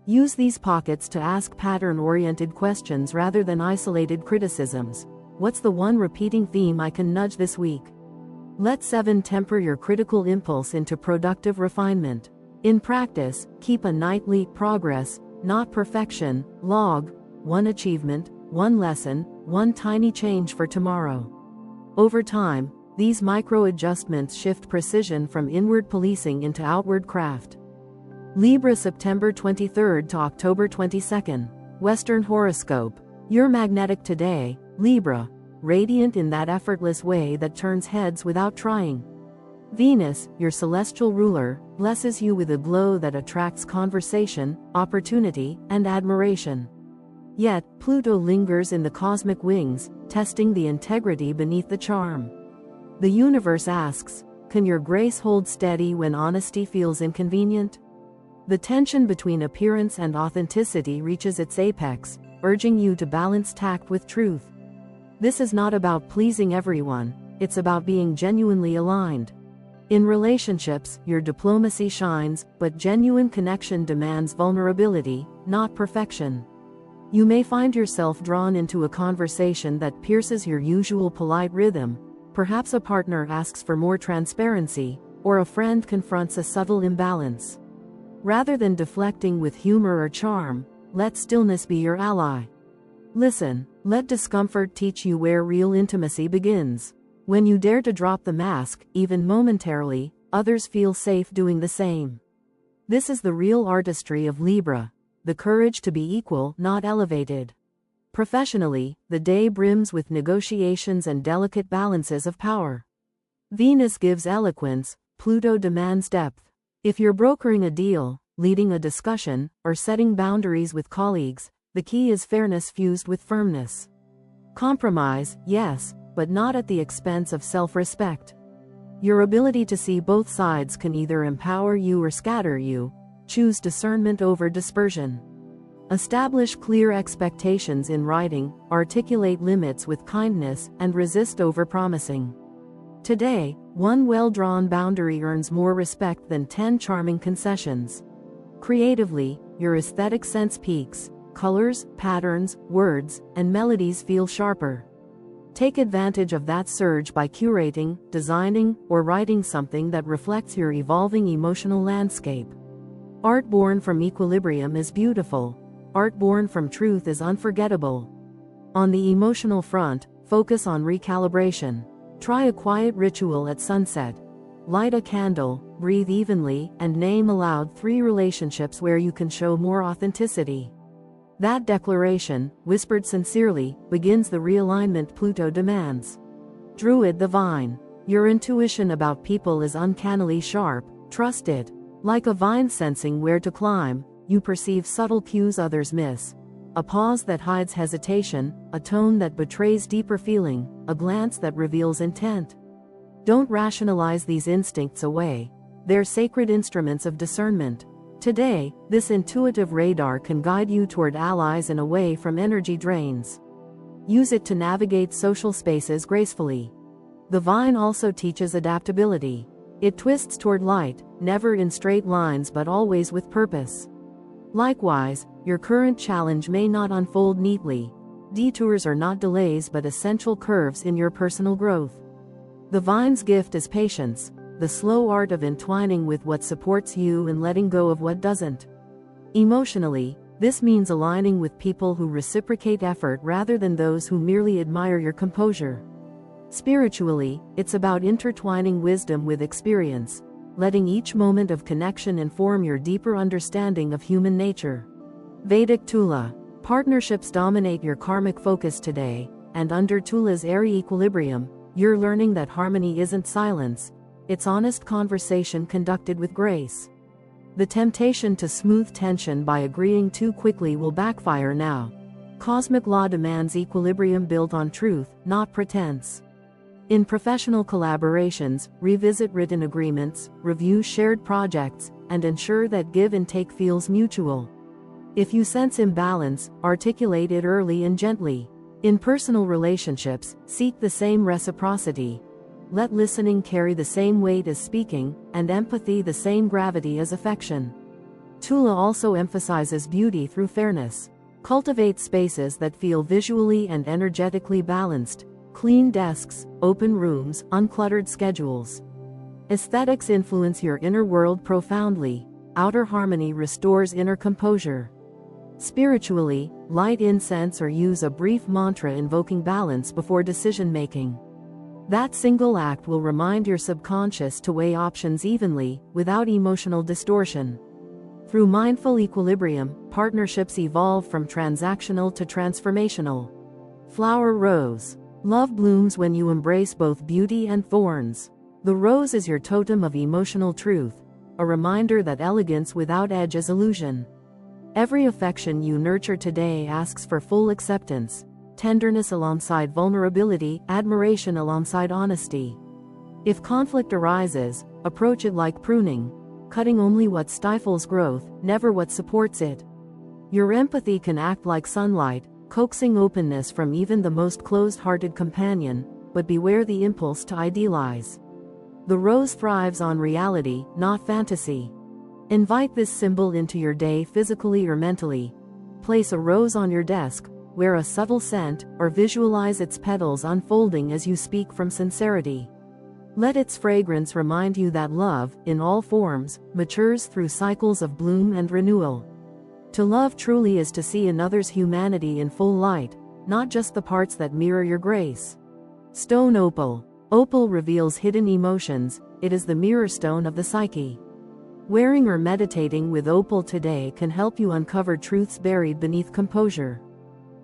Use these pockets to ask pattern-oriented questions rather than isolated criticisms. What's the one repeating theme I can nudge this week? Let 7 temper your critical impulse into productive refinement. In practice, keep a nightly progress, not perfection, log: 1 achievement, 1 lesson, 1 tiny change for tomorrow. Over time, these micro-adjustments shift precision from inward policing into outward craft. Libra, September 23rd to October 22nd. Western Horoscope. You're magnetic today, Libra, radiant in that effortless way that turns heads without trying. Venus, your celestial ruler, blesses you with a glow that attracts conversation, opportunity, and admiration. Yet, Pluto lingers in the cosmic wings, testing the integrity beneath the charm. The universe asks, can your grace hold steady when honesty feels inconvenient? The tension between appearance and authenticity reaches its apex, urging you to balance tact with truth. This is not about pleasing everyone, it's about being genuinely aligned. In relationships, your diplomacy shines, but genuine connection demands vulnerability, not perfection. You may find yourself drawn into a conversation that pierces your usual polite rhythm. Perhaps a partner asks for more transparency, or a friend confronts a subtle imbalance. Rather than deflecting with humor or charm, let stillness be your ally. Listen, let discomfort teach you where real intimacy begins. When you dare to drop the mask, even momentarily, others feel safe doing the same. This is the real artistry of Libra, the courage to be equal, not elevated. Professionally, the day brims with negotiations and delicate balances of power. Venus gives eloquence, Pluto demands depth. If you're brokering a deal, leading a discussion, or setting boundaries with colleagues, the key is fairness fused with firmness. Compromise, yes, but not at the expense of self-respect. Your ability to see both sides can either empower you or scatter you. Choose discernment over dispersion. Establish clear expectations in writing, articulate limits with kindness, and resist overpromising. Today, one well-drawn boundary earns more respect than 10 charming concessions. Creatively, your aesthetic sense peaks. Colors, patterns, words, and melodies feel sharper. Take advantage of that surge by curating, designing, or writing something that reflects your evolving emotional landscape. Art born from equilibrium is beautiful. Art born from truth is unforgettable. On the emotional front, focus on recalibration. Try a quiet ritual at sunset. Light a candle, breathe evenly, and name aloud 3 relationships where you can show more authenticity. That declaration, whispered sincerely, begins the realignment Pluto demands. Druid the vine. Your intuition about people is uncannily sharp, trust it. Like a vine sensing where to climb, you perceive subtle cues others miss. A pause that hides hesitation, a tone that betrays deeper feeling, a glance that reveals intent. Don't rationalize these instincts away. They're sacred instruments of discernment. Today, this intuitive radar can guide you toward allies and away from energy drains. Use it to navigate social spaces gracefully. The vine also teaches adaptability. It twists toward light, never in straight lines but always with purpose. Likewise, your current challenge may not unfold neatly. Detours are not delays but essential curves in your personal growth. The vine's gift is patience, the slow art of entwining with what supports you and letting go of what doesn't. Emotionally, this means aligning with people who reciprocate effort rather than those who merely admire your composure. Spiritually, it's about intertwining wisdom with experience, letting each moment of connection inform your deeper understanding of human nature. Vedic Tula. Partnerships dominate your karmic focus today, and under Tula's airy equilibrium, you're learning that harmony isn't silence, it's honest conversation conducted with grace. The temptation to smooth tension by agreeing too quickly will backfire now. Cosmic law demands equilibrium built on truth, not pretense. In professional collaborations, revisit written agreements, review shared projects, and ensure that give and take feels mutual. If you sense imbalance, articulate it early and gently. In personal relationships, seek the same reciprocity. Let listening carry the same weight as speaking, and empathy the same gravity as affection. Tula also emphasizes beauty through fairness. Cultivate spaces that feel visually and energetically balanced. Clean desks, open rooms, uncluttered schedules. Aesthetics influence your inner world profoundly. Outer harmony restores inner composure. Spiritually, light incense or use a brief mantra invoking balance before decision-making. That single act will remind your subconscious to weigh options evenly, without emotional distortion. Through mindful equilibrium, partnerships evolve from transactional to transformational. Flower Rose. Love blooms when you embrace both beauty and thorns. The rose is your totem of emotional truth, a reminder that elegance without edge is illusion. Every affection you nurture today asks for full acceptance, tenderness alongside vulnerability, admiration alongside honesty. If conflict arises, approach it like pruning, cutting only what stifles growth, never what supports it. Your empathy can act like sunlight, coaxing openness from even the most closed-hearted companion, but beware the impulse to idealize. The rose thrives on reality, not fantasy. Invite this symbol into your day physically or mentally. Place a rose on your desk, wear a subtle scent, or visualize its petals unfolding as you speak from sincerity. Let its fragrance remind you that love, in all forms, matures through cycles of bloom and renewal. To love truly is to see another's humanity in full light, not just the parts that mirror your grace. Stone Opal. Opal reveals hidden emotions, it is the mirror stone of the psyche. Wearing or meditating with opal today can help you uncover truths buried beneath composure.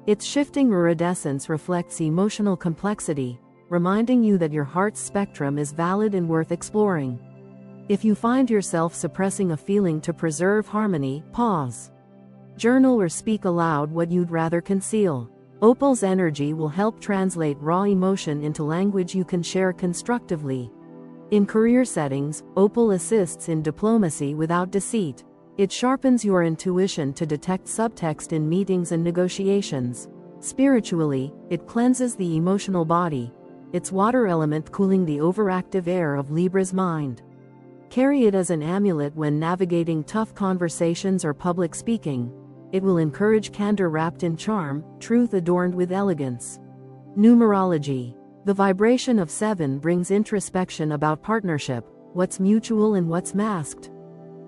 Its shifting iridescence reflects emotional complexity, reminding you that your heart's spectrum is valid and worth exploring. If you find yourself suppressing a feeling to preserve harmony, pause. Journal or speak aloud what you'd rather conceal. Opal's energy will help translate raw emotion into language you can share constructively. In career settings, opal assists in diplomacy without deceit. It sharpens your intuition to detect subtext in meetings and negotiations. Spiritually, it cleanses the emotional body, its water element cooling the overactive air of Libra's mind. Carry it as an amulet when navigating tough conversations or public speaking. It will encourage candor wrapped in charm, truth adorned with elegance. Numerology. The vibration of 7 brings introspection about partnership, what's mutual and what's masked.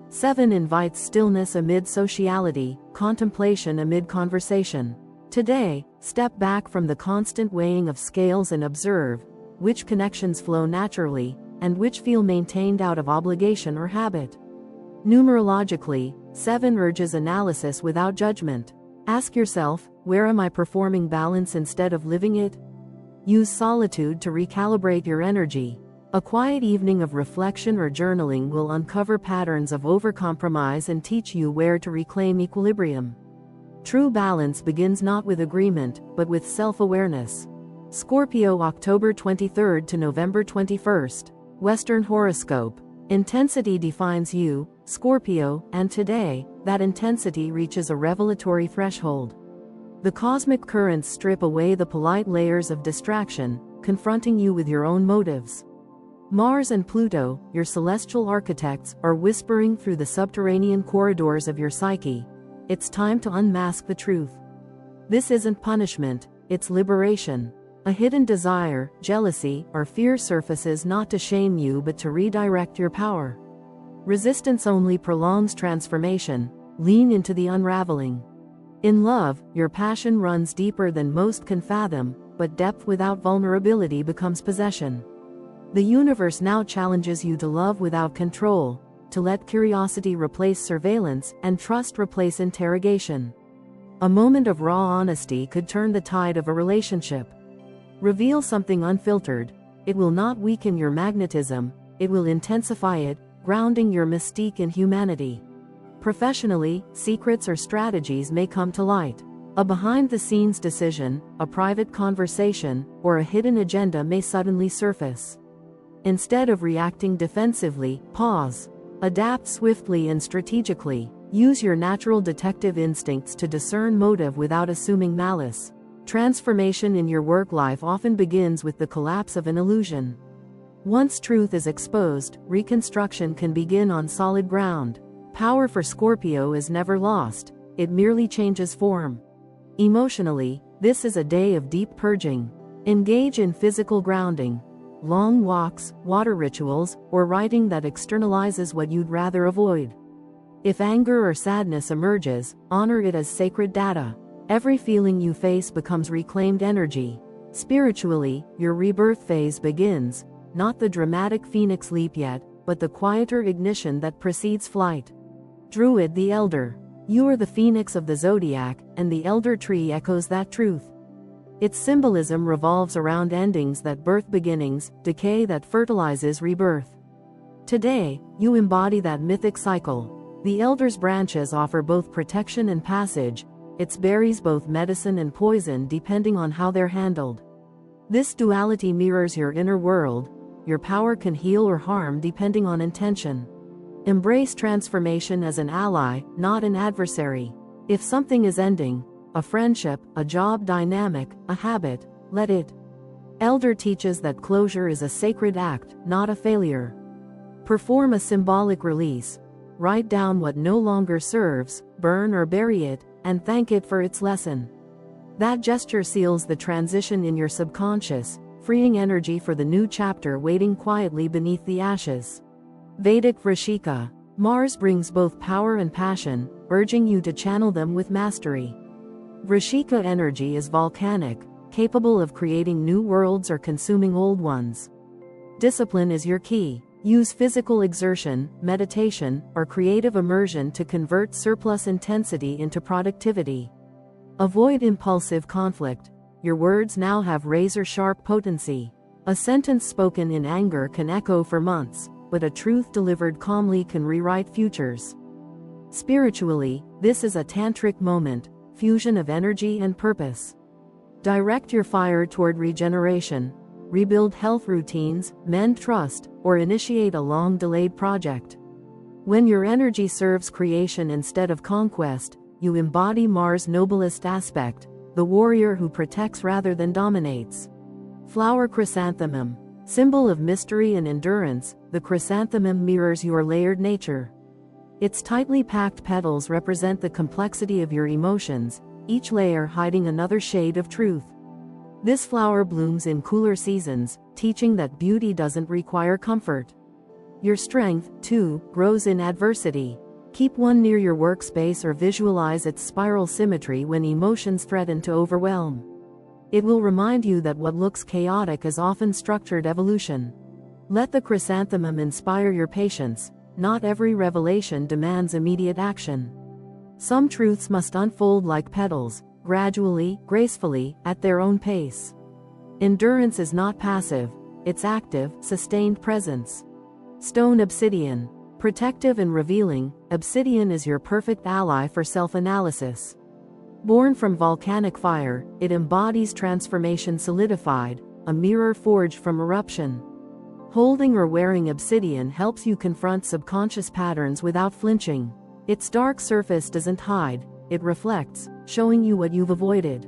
7 invites stillness amid sociality, contemplation amid conversation. Today, step back from the constant weighing of scales and observe which connections flow naturally, and which feel maintained out of obligation or habit. Numerologically, 7 urges analysis without judgment. Ask yourself, where am I performing balance instead of living it? Use solitude to recalibrate your energy. A quiet evening of reflection or journaling will uncover patterns of overcompromise and teach you where to reclaim equilibrium. True balance begins not with agreement, but with self-awareness. Scorpio, October 23 to November 21. Western Horoscope. Intensity defines you, Scorpio, and today, that intensity reaches a revelatory threshold. The cosmic currents strip away the polite layers of distraction, confronting you with your own motives. Mars and Pluto, your celestial architects, are whispering through the subterranean corridors of your psyche. It's time to unmask the truth. This isn't punishment, it's liberation. A hidden desire, jealousy, or fear surfaces not to shame you but to redirect your power. Resistance only prolongs transformation. Lean into the unraveling. In love, your passion runs deeper than most can fathom, but depth without vulnerability becomes possession. The universe now challenges you to love without control, to let curiosity replace surveillance and trust replace interrogation. A moment of raw honesty could turn the tide of a relationship. Reveal something unfiltered. It will not weaken your magnetism, it will intensify it, grounding your mystique in humanity. Professionally, secrets or strategies may come to light. A behind-the-scenes decision, a private conversation, or a hidden agenda may suddenly surface. Instead of reacting defensively, pause. Adapt swiftly and strategically. Use your natural detective instincts to discern motive without assuming malice. Transformation in your work life often begins with the collapse of an illusion. Once truth is exposed, reconstruction can begin on solid ground. Power for Scorpio is never lost, it merely changes form. Emotionally, this is a day of deep purging. Engage in physical grounding. Long walks, water rituals, or writing that externalizes what you'd rather avoid. If anger or sadness emerges, honor it as sacred data. Every feeling you face becomes reclaimed energy. Spiritually, your rebirth phase begins, not the dramatic phoenix leap yet, but the quieter ignition that precedes flight. Druid the Elder. You are the phoenix of the Zodiac, and the elder tree echoes that truth. Its symbolism revolves around endings that birth beginnings, decay that fertilizes rebirth. Today, you embody that mythic cycle. The elder's branches offer both protection and passage, its berries both medicine and poison depending on how they're handled. This duality mirrors your inner world. Your power can heal or harm depending on intention. Embrace transformation as an ally, not an adversary. If something is ending, a friendship, a job dynamic, a habit, let it. Elder teaches that closure is a sacred act, not a failure. Perform a symbolic release. Write down what no longer serves, burn or bury it, and thank it for its lesson. That gesture seals the transition in your subconscious, freeing energy for the new chapter waiting quietly beneath the ashes. Vedic Vrishika. Mars brings both power and passion, urging you to channel them with mastery. Vrishika energy is volcanic, capable of creating new worlds or consuming old ones. Discipline is your key. Use physical exertion, meditation, or creative immersion to convert surplus intensity into productivity. Avoid impulsive conflict. Your words now have razor-sharp potency. A sentence spoken in anger can echo for months, but a truth delivered calmly can rewrite futures. Spiritually, this is a tantric moment, fusion of energy and purpose. Direct your fire toward regeneration. Rebuild health routines, mend trust, or initiate a long-delayed project. When your energy serves creation instead of conquest, you embody Mars' noblest aspect, the warrior who protects rather than dominates. Flower chrysanthemum. Symbol of mystery and endurance, the chrysanthemum mirrors your layered nature. Its tightly packed petals represent the complexity of your emotions, each layer hiding another shade of truth. This flower blooms in cooler seasons, teaching that beauty doesn't require comfort. Your strength, too, grows in adversity. Keep one near your workspace or visualize its spiral symmetry when emotions threaten to overwhelm. It will remind you that what looks chaotic is often structured evolution. Let the chrysanthemum inspire your patience. Not every revelation demands immediate action. Some truths must unfold like petals, gradually, gracefully, at their own pace. Endurance is not passive, it's active, sustained presence. Stone obsidian. Protective and revealing, obsidian is your perfect ally for self-analysis. Born from volcanic fire, it embodies transformation solidified, a mirror forged from eruption. Holding or wearing obsidian helps you confront subconscious patterns without flinching. Its dark surface doesn't hide, it reflects, showing you what you've avoided.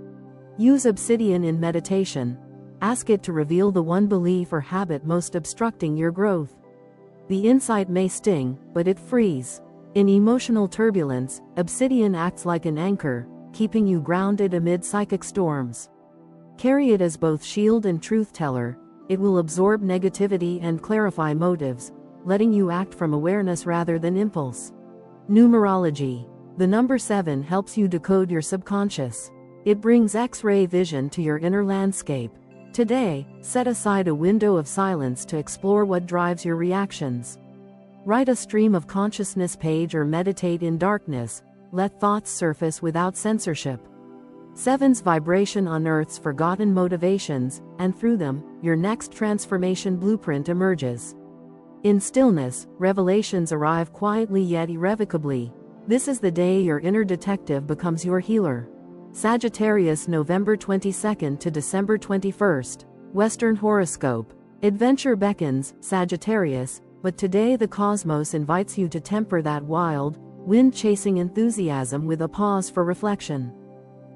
Use obsidian in meditation. Ask it to reveal the one belief or habit most obstructing your growth. The insight may sting, but it frees. In emotional turbulence, obsidian acts like an anchor, keeping you grounded amid psychic storms. Carry it as both shield and truth-teller. It will absorb negativity and clarify motives, letting you act from awareness rather than impulse. Numerology. The number 7 helps you decode your subconscious. It brings X-ray vision to your inner landscape. Today, set aside a window of silence to explore what drives your reactions. Write a stream of consciousness page or meditate in darkness. Let thoughts surface without censorship. 7's vibration unearths forgotten motivations, and through them, your next transformation blueprint emerges. In stillness, revelations arrive quietly yet irrevocably. This is the day your inner detective becomes your healer. Sagittarius, November 22nd to December 21st. Western horoscope. Adventure beckons, Sagittarius, but today the cosmos invites you to temper that wild, wind-chasing enthusiasm with a pause for reflection.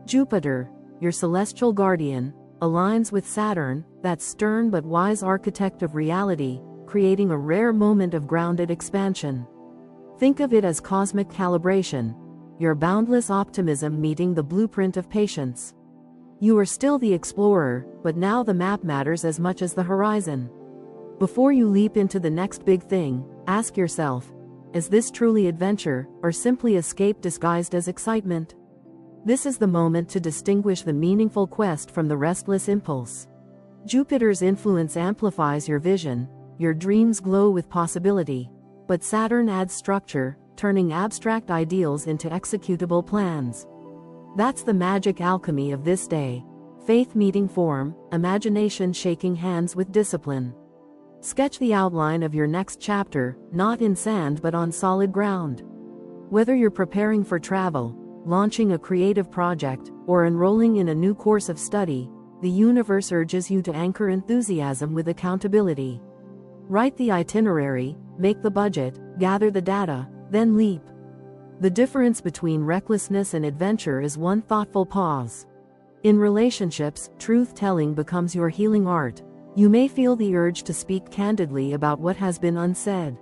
Jupiter, your celestial guardian, aligns with Saturn, that stern but wise architect of reality, creating a rare moment of grounded expansion. Think of it as cosmic calibration, your boundless optimism meeting the blueprint of patience. You are still the explorer, but now the map matters as much as the horizon. Before you leap into the next big thing, ask yourself, is this truly adventure, or simply escape disguised as excitement? This is the moment to distinguish the meaningful quest from the restless impulse. Jupiter's influence amplifies your vision, your dreams glow with possibility, but Saturn adds structure, turning abstract ideals into executable plans. That's the magic alchemy of this day. Faith meeting form, imagination shaking hands with discipline. Sketch the outline of your next chapter, not in sand but on solid ground. Whether you're preparing for travel, launching a creative project, or enrolling in a new course of study, the universe urges you to anchor enthusiasm with accountability. Write the itinerary, make the budget, gather the data, then leap. The difference between recklessness and adventure is one thoughtful pause. In relationships, truth-telling becomes your healing art. You may feel the urge to speak candidly about what has been unsaid.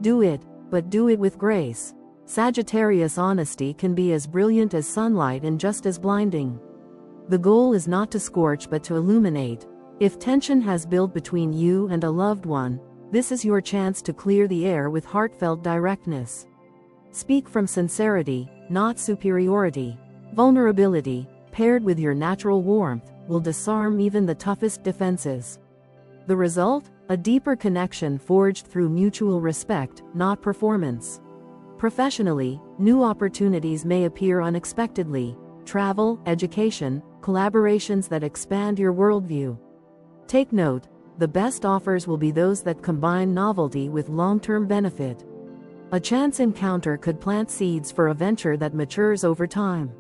Do it, but do it with grace. Sagittarius honesty can be as brilliant as sunlight and just as blinding. The goal is not to scorch but to illuminate. If tension has built between you and a loved one, this is your chance to clear the air with heartfelt directness. Speak from sincerity, not superiority. Vulnerability, paired with your natural warmth, will disarm even the toughest defenses. The result? A deeper connection forged through mutual respect, not performance. Professionally, new opportunities may appear unexpectedly: travel, education, collaborations that expand your worldview. Take note, the best offers will be those that combine novelty with long-term benefit. A chance encounter could plant seeds for a venture that matures over time.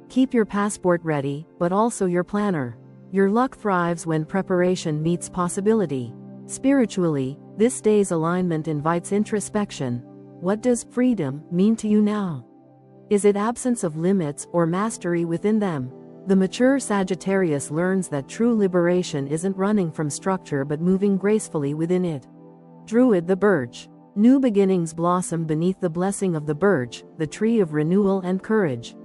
Keep your passport ready, but also your planner. Your luck thrives when preparation meets possibility. Spiritually, this day's alignment invites introspection. What does freedom mean to you now? Is it absence of limits or mastery within them? The mature Sagittarius learns that true liberation isn't running from structure but moving gracefully within it. Druid the birch. New beginnings blossom beneath the blessing of the birch, the tree of renewal and courage.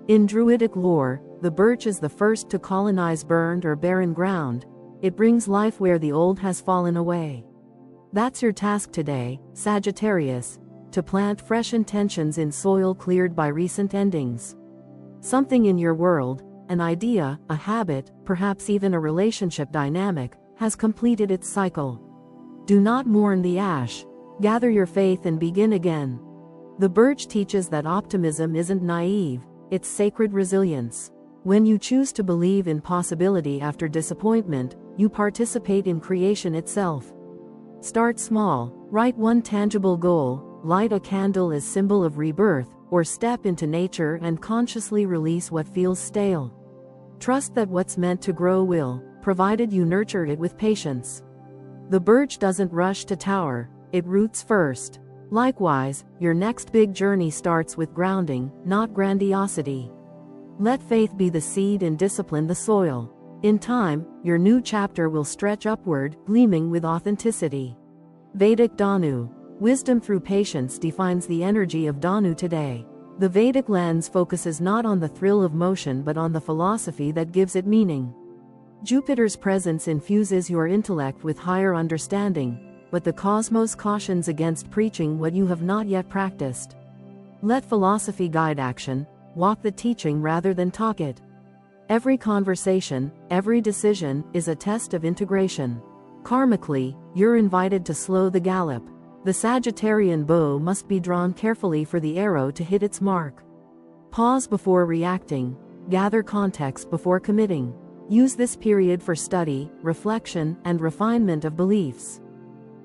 In Druidic lore, the birch is the first to colonize burned or barren ground. It brings life where the old has fallen away. That's your task today, Sagittarius, to plant fresh intentions in soil cleared by recent endings. Something in your world, an idea, a habit, perhaps even a relationship dynamic, has completed its cycle. Do not mourn the ash. Gather your faith and begin again. The birch teaches that optimism isn't naive, it's sacred resilience. When you choose to believe in possibility after disappointment, you participate in creation itself. Start small, write one tangible goal, light a candle as symbol of rebirth, or step into nature and consciously release what feels stale. Trust that what's meant to grow will, provided you nurture it with patience. The birch doesn't rush to tower, it roots first. Likewise, your next big journey starts with grounding, not grandiosity. Let faith be the seed and discipline the soil. In time, your new chapter will stretch upward, gleaming with authenticity. Vedic Danu. Wisdom through patience defines the energy of Danu today. The Vedic lens focuses not on the thrill of motion but on the philosophy that gives it meaning. Jupiter's presence infuses your intellect with higher understanding, but the cosmos cautions against preaching what you have not yet practiced. Let philosophy guide action, walk the teaching rather than talk it. Every conversation, every decision, is a test of integration. Karmically, you're invited to slow the gallop. The Sagittarian bow must be drawn carefully for the arrow to hit its mark. Pause before reacting. Gather context before committing. Use this period for study, reflection, and refinement of beliefs.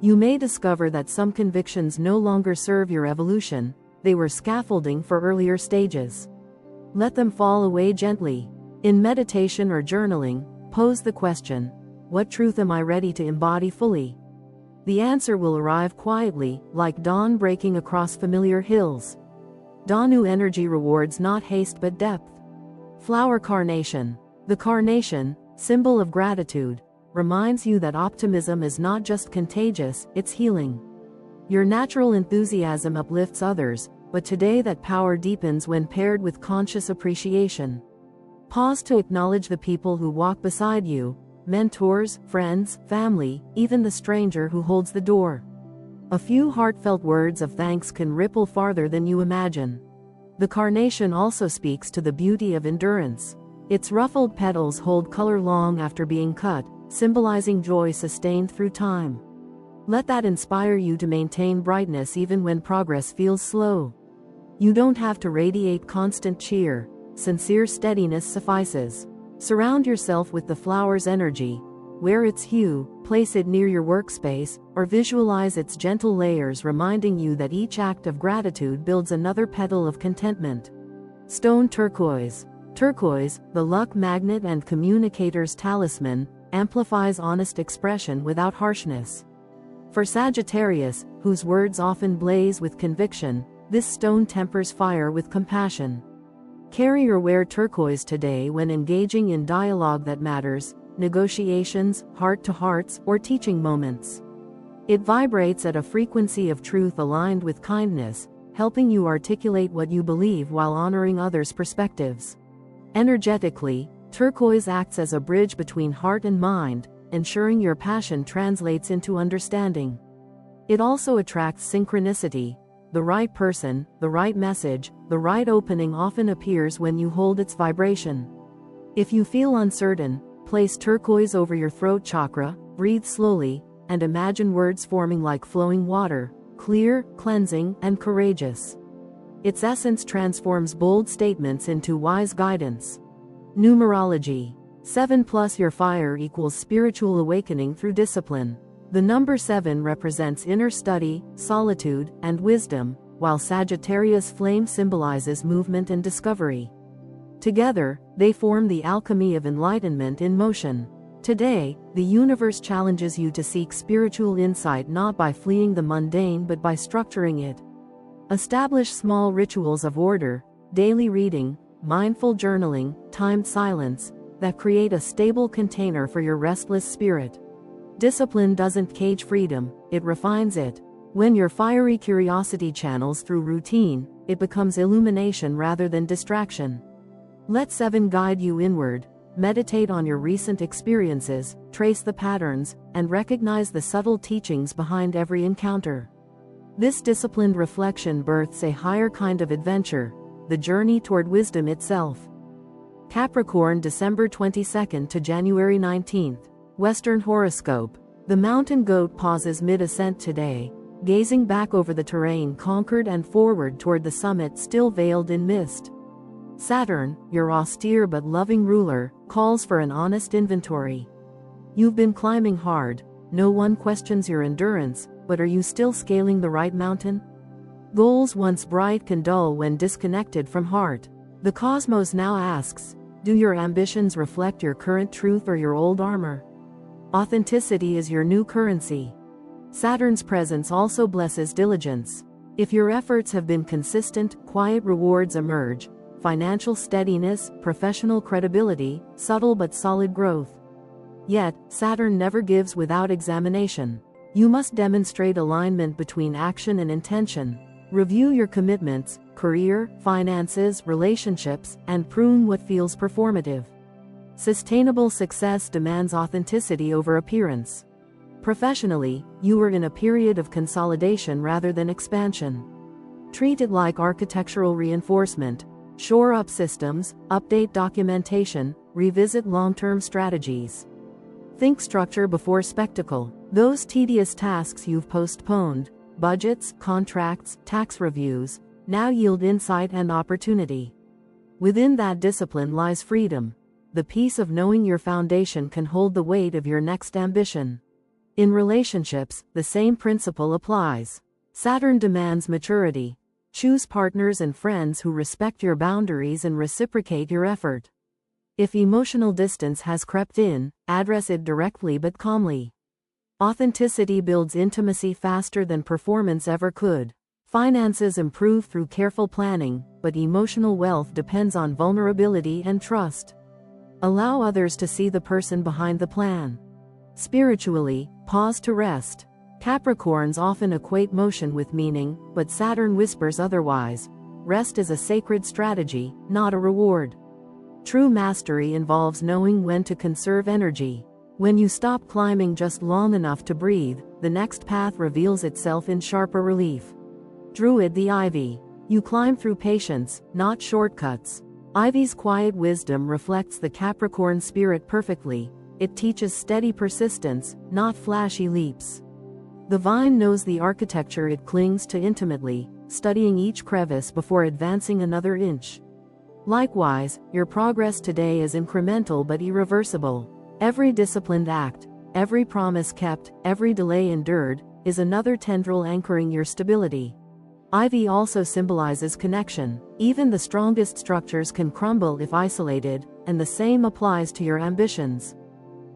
You may discover that some convictions no longer serve your evolution, they were scaffolding for earlier stages. Let them fall away gently. In meditation or journaling, pose the question, what truth am I ready to embody fully? The answer will arrive quietly, like dawn breaking across familiar hills. Danu energy rewards not haste but depth. Flower carnation. The carnation, symbol of gratitude, reminds you that optimism is not just contagious, it's healing. Your natural enthusiasm uplifts others, but today that power deepens when paired with conscious appreciation. Pause to acknowledge the people who walk beside you, mentors, friends, family, even the stranger who holds the door. A few heartfelt words of thanks can ripple farther than you imagine. The carnation also speaks to the beauty of endurance. Its ruffled petals hold color long after being cut, symbolizing joy sustained through time. Let that inspire you to maintain brightness even when progress feels slow. You don't have to radiate constant cheer, sincere steadiness suffices. Surround yourself with the flower's energy. Wear its hue, place it near your workspace, or visualize its gentle layers reminding you that each act of gratitude builds another petal of contentment. Stone turquoise. Turquoise, the luck magnet and communicator's talisman, amplifies honest expression without harshness. For Sagittarius, whose words often blaze with conviction, this stone tempers fire with compassion. Carry or wear turquoise today when engaging in dialogue that matters, negotiations, heart-to-hearts, or teaching moments. It vibrates at a frequency of truth aligned with kindness, helping you articulate what you believe while honoring others' perspectives. Energetically, Turquoise acts as a bridge between heart and mind, ensuring your passion translates into understanding. It also attracts synchronicity. The right person, the right message, the right opening often appears when you hold its vibration. If you feel uncertain, place turquoise over your throat chakra, breathe slowly, and imagine words forming like flowing water, clear, cleansing, and courageous. Its essence transforms bold statements into wise guidance. Numerology. 7 plus your fire equals spiritual awakening through discipline. The number 7 represents inner study, solitude, and wisdom, while Sagittarius flame symbolizes movement and discovery. Together, they form the alchemy of enlightenment in motion. Today, the universe challenges you to seek spiritual insight not by fleeing the mundane but by structuring it. Establish small rituals of order, daily reading, mindful journaling, timed silence, that create a stable container for your restless spirit. Discipline doesn't cage freedom, it refines it. When your fiery curiosity channels through routine, it becomes illumination rather than distraction. Let 7 guide you inward. Meditate on your recent experiences, trace the patterns, and recognize the subtle teachings behind every encounter. This disciplined reflection births a higher kind of adventure, the journey toward wisdom itself. Capricorn, December 22nd to January 19th. Western horoscope. The mountain goat pauses mid-ascent today, gazing back over the terrain conquered and forward toward the summit still veiled in mist. Saturn, your austere but loving ruler, calls for an honest inventory. You've been climbing hard, no one questions your endurance, but are you still scaling the right mountain? Goals once bright can dull when disconnected from heart. The cosmos now asks, do your ambitions reflect your current truth or your old armor? Authenticity is your new currency. Saturn's presence also blesses diligence. If your efforts have been consistent, quiet rewards emerge. Financial steadiness, professional credibility, subtle but solid growth. Yet, Saturn never gives without examination. You must demonstrate alignment between action and intention. Review your commitments, career, finances, relationships, and prune what feels performative. Sustainable success demands authenticity over appearance. Professionally, you are in a period of consolidation rather than expansion. Treat it like architectural reinforcement. Shore up systems, update documentation, revisit long-term strategies. Think structure before spectacle. Those tedious tasks you've postponed, budgets, contracts, tax reviews, now yield insight and opportunity. Within that discipline lies freedom, the peace of knowing your foundation can hold the weight of your next ambition. In relationships, the same principle applies. Saturn demands maturity. Choose partners and friends who respect your boundaries and reciprocate your effort. If emotional distance has crept in, address it directly but calmly. Authenticity builds intimacy faster than performance ever could. Finances improve through careful planning, but emotional wealth depends on vulnerability and trust. Allow others to see the person behind the plan. Spiritually, pause to rest. Capricorns often equate motion with meaning, but Saturn whispers otherwise. Rest is a sacred strategy, not a reward. True mastery involves knowing when to conserve energy. When you stop climbing just long enough to breathe, the next path reveals itself in sharper relief. Druid, the ivy. You climb through patience, not shortcuts. Ivy's quiet wisdom reflects the Capricorn spirit perfectly. It teaches steady persistence, not flashy leaps. The vine knows the architecture it clings to intimately, studying each crevice before advancing another inch. Likewise, your progress today is incremental but irreversible. Every disciplined act, every promise kept, every delay endured, is another tendril anchoring your stability. Ivy also symbolizes connection. Even the strongest structures can crumble if isolated, and the same applies to your ambitions.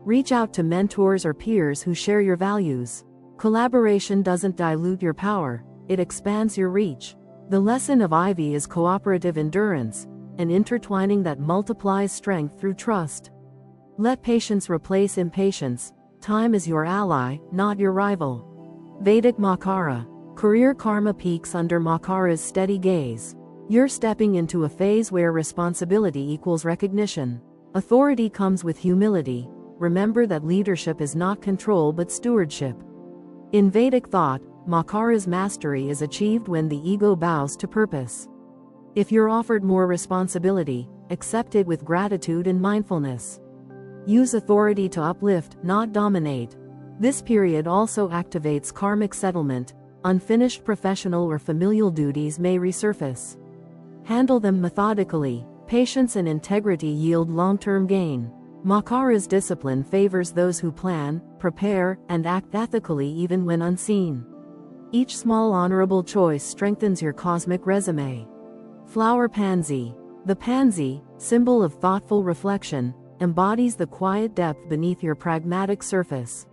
Reach out to mentors or peers who share your values. Collaboration doesn't dilute your power, it expands your reach. The lesson of Ivy is cooperative endurance, an intertwining that multiplies strength through trust. Let patience replace impatience. Time is your ally, not your rival. Vedic Makara. Career karma peaks under Makara's steady gaze. You're stepping into a phase where responsibility equals recognition. Authority comes with humility. Remember that leadership is not control but stewardship. In Vedic thought, Makara's mastery is achieved when the ego bows to purpose. If you're offered more responsibility, accept it with gratitude and mindfulness. Use authority to uplift, not dominate. This period also activates karmic settlement. Unfinished professional or familial duties may resurface. Handle them methodically. Patience and integrity yield long-term gain. Makara's discipline favors those who plan, prepare, and act ethically even when unseen. Each small honorable choice strengthens your cosmic resume. Flower pansy. The pansy, symbol of thoughtful reflection, embodies the quiet depth beneath your pragmatic surface.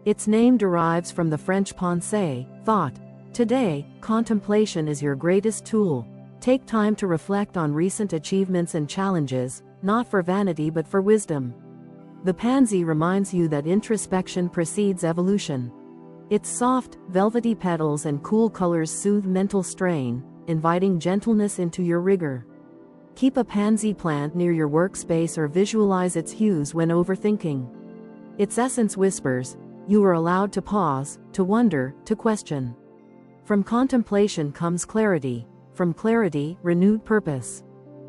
Its name derives from the French pensée, thought. Today, contemplation is your greatest tool. Take time to reflect on recent achievements and challenges, not for vanity but for wisdom. The pansy reminds you that introspection precedes evolution. Its soft, velvety petals and cool colors soothe mental strain, inviting gentleness into your rigor. Keep a pansy plant near your workspace or visualize its hues when overthinking. Its essence whispers, you are allowed to pause, to wonder, to question. From contemplation comes clarity. From clarity, renewed purpose.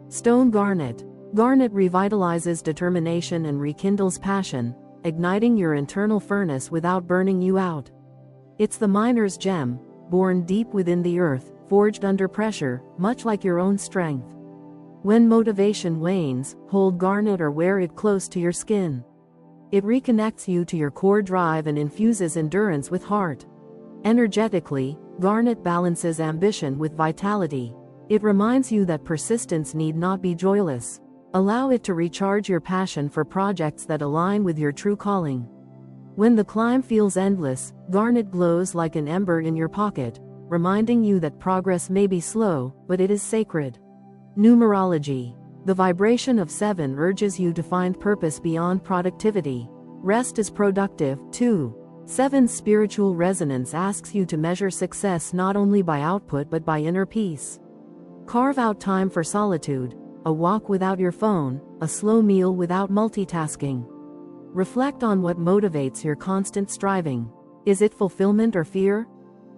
Stone garnet. Garnet revitalizes determination and rekindles passion, igniting your internal furnace without burning you out. It's the miner's gem, born deep within the earth, forged under pressure, much like your own strength. When motivation wanes, hold garnet or wear it close to your skin. It reconnects you to your core drive and infuses endurance with heart. Energetically, garnet balances ambition with vitality. It reminds you that persistence need not be joyless. Allow it to recharge your passion for projects that align with your true calling. When the climb feels endless, garnet glows like an ember in your pocket, reminding you that progress may be slow, but it is sacred. Numerology. The vibration of 7 urges you to find purpose beyond productivity. Rest is productive, too. 7's spiritual resonance asks you to measure success not only by output but by inner peace. Carve out time for solitude, a walk without your phone, a slow meal without multitasking. Reflect on what motivates your constant striving. Is it fulfillment or fear?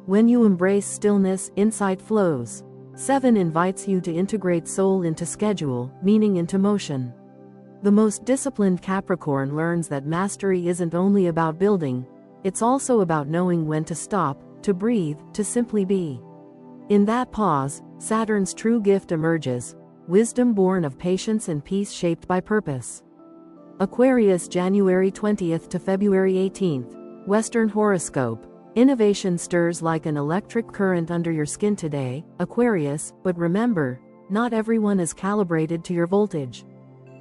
When you embrace stillness, insight flows. 7 invites you to integrate soul into schedule, meaning into motion. The most disciplined Capricorn learns that mastery isn't only about building, it's also about knowing when to stop, to breathe, to simply be. In that pause, Saturn's true gift emerges, wisdom born of patience and peace shaped by purpose. Aquarius, January 20th to February 18th, Western horoscope. Innovation stirs like an electric current under your skin today, Aquarius, but remember, not everyone is calibrated to your voltage.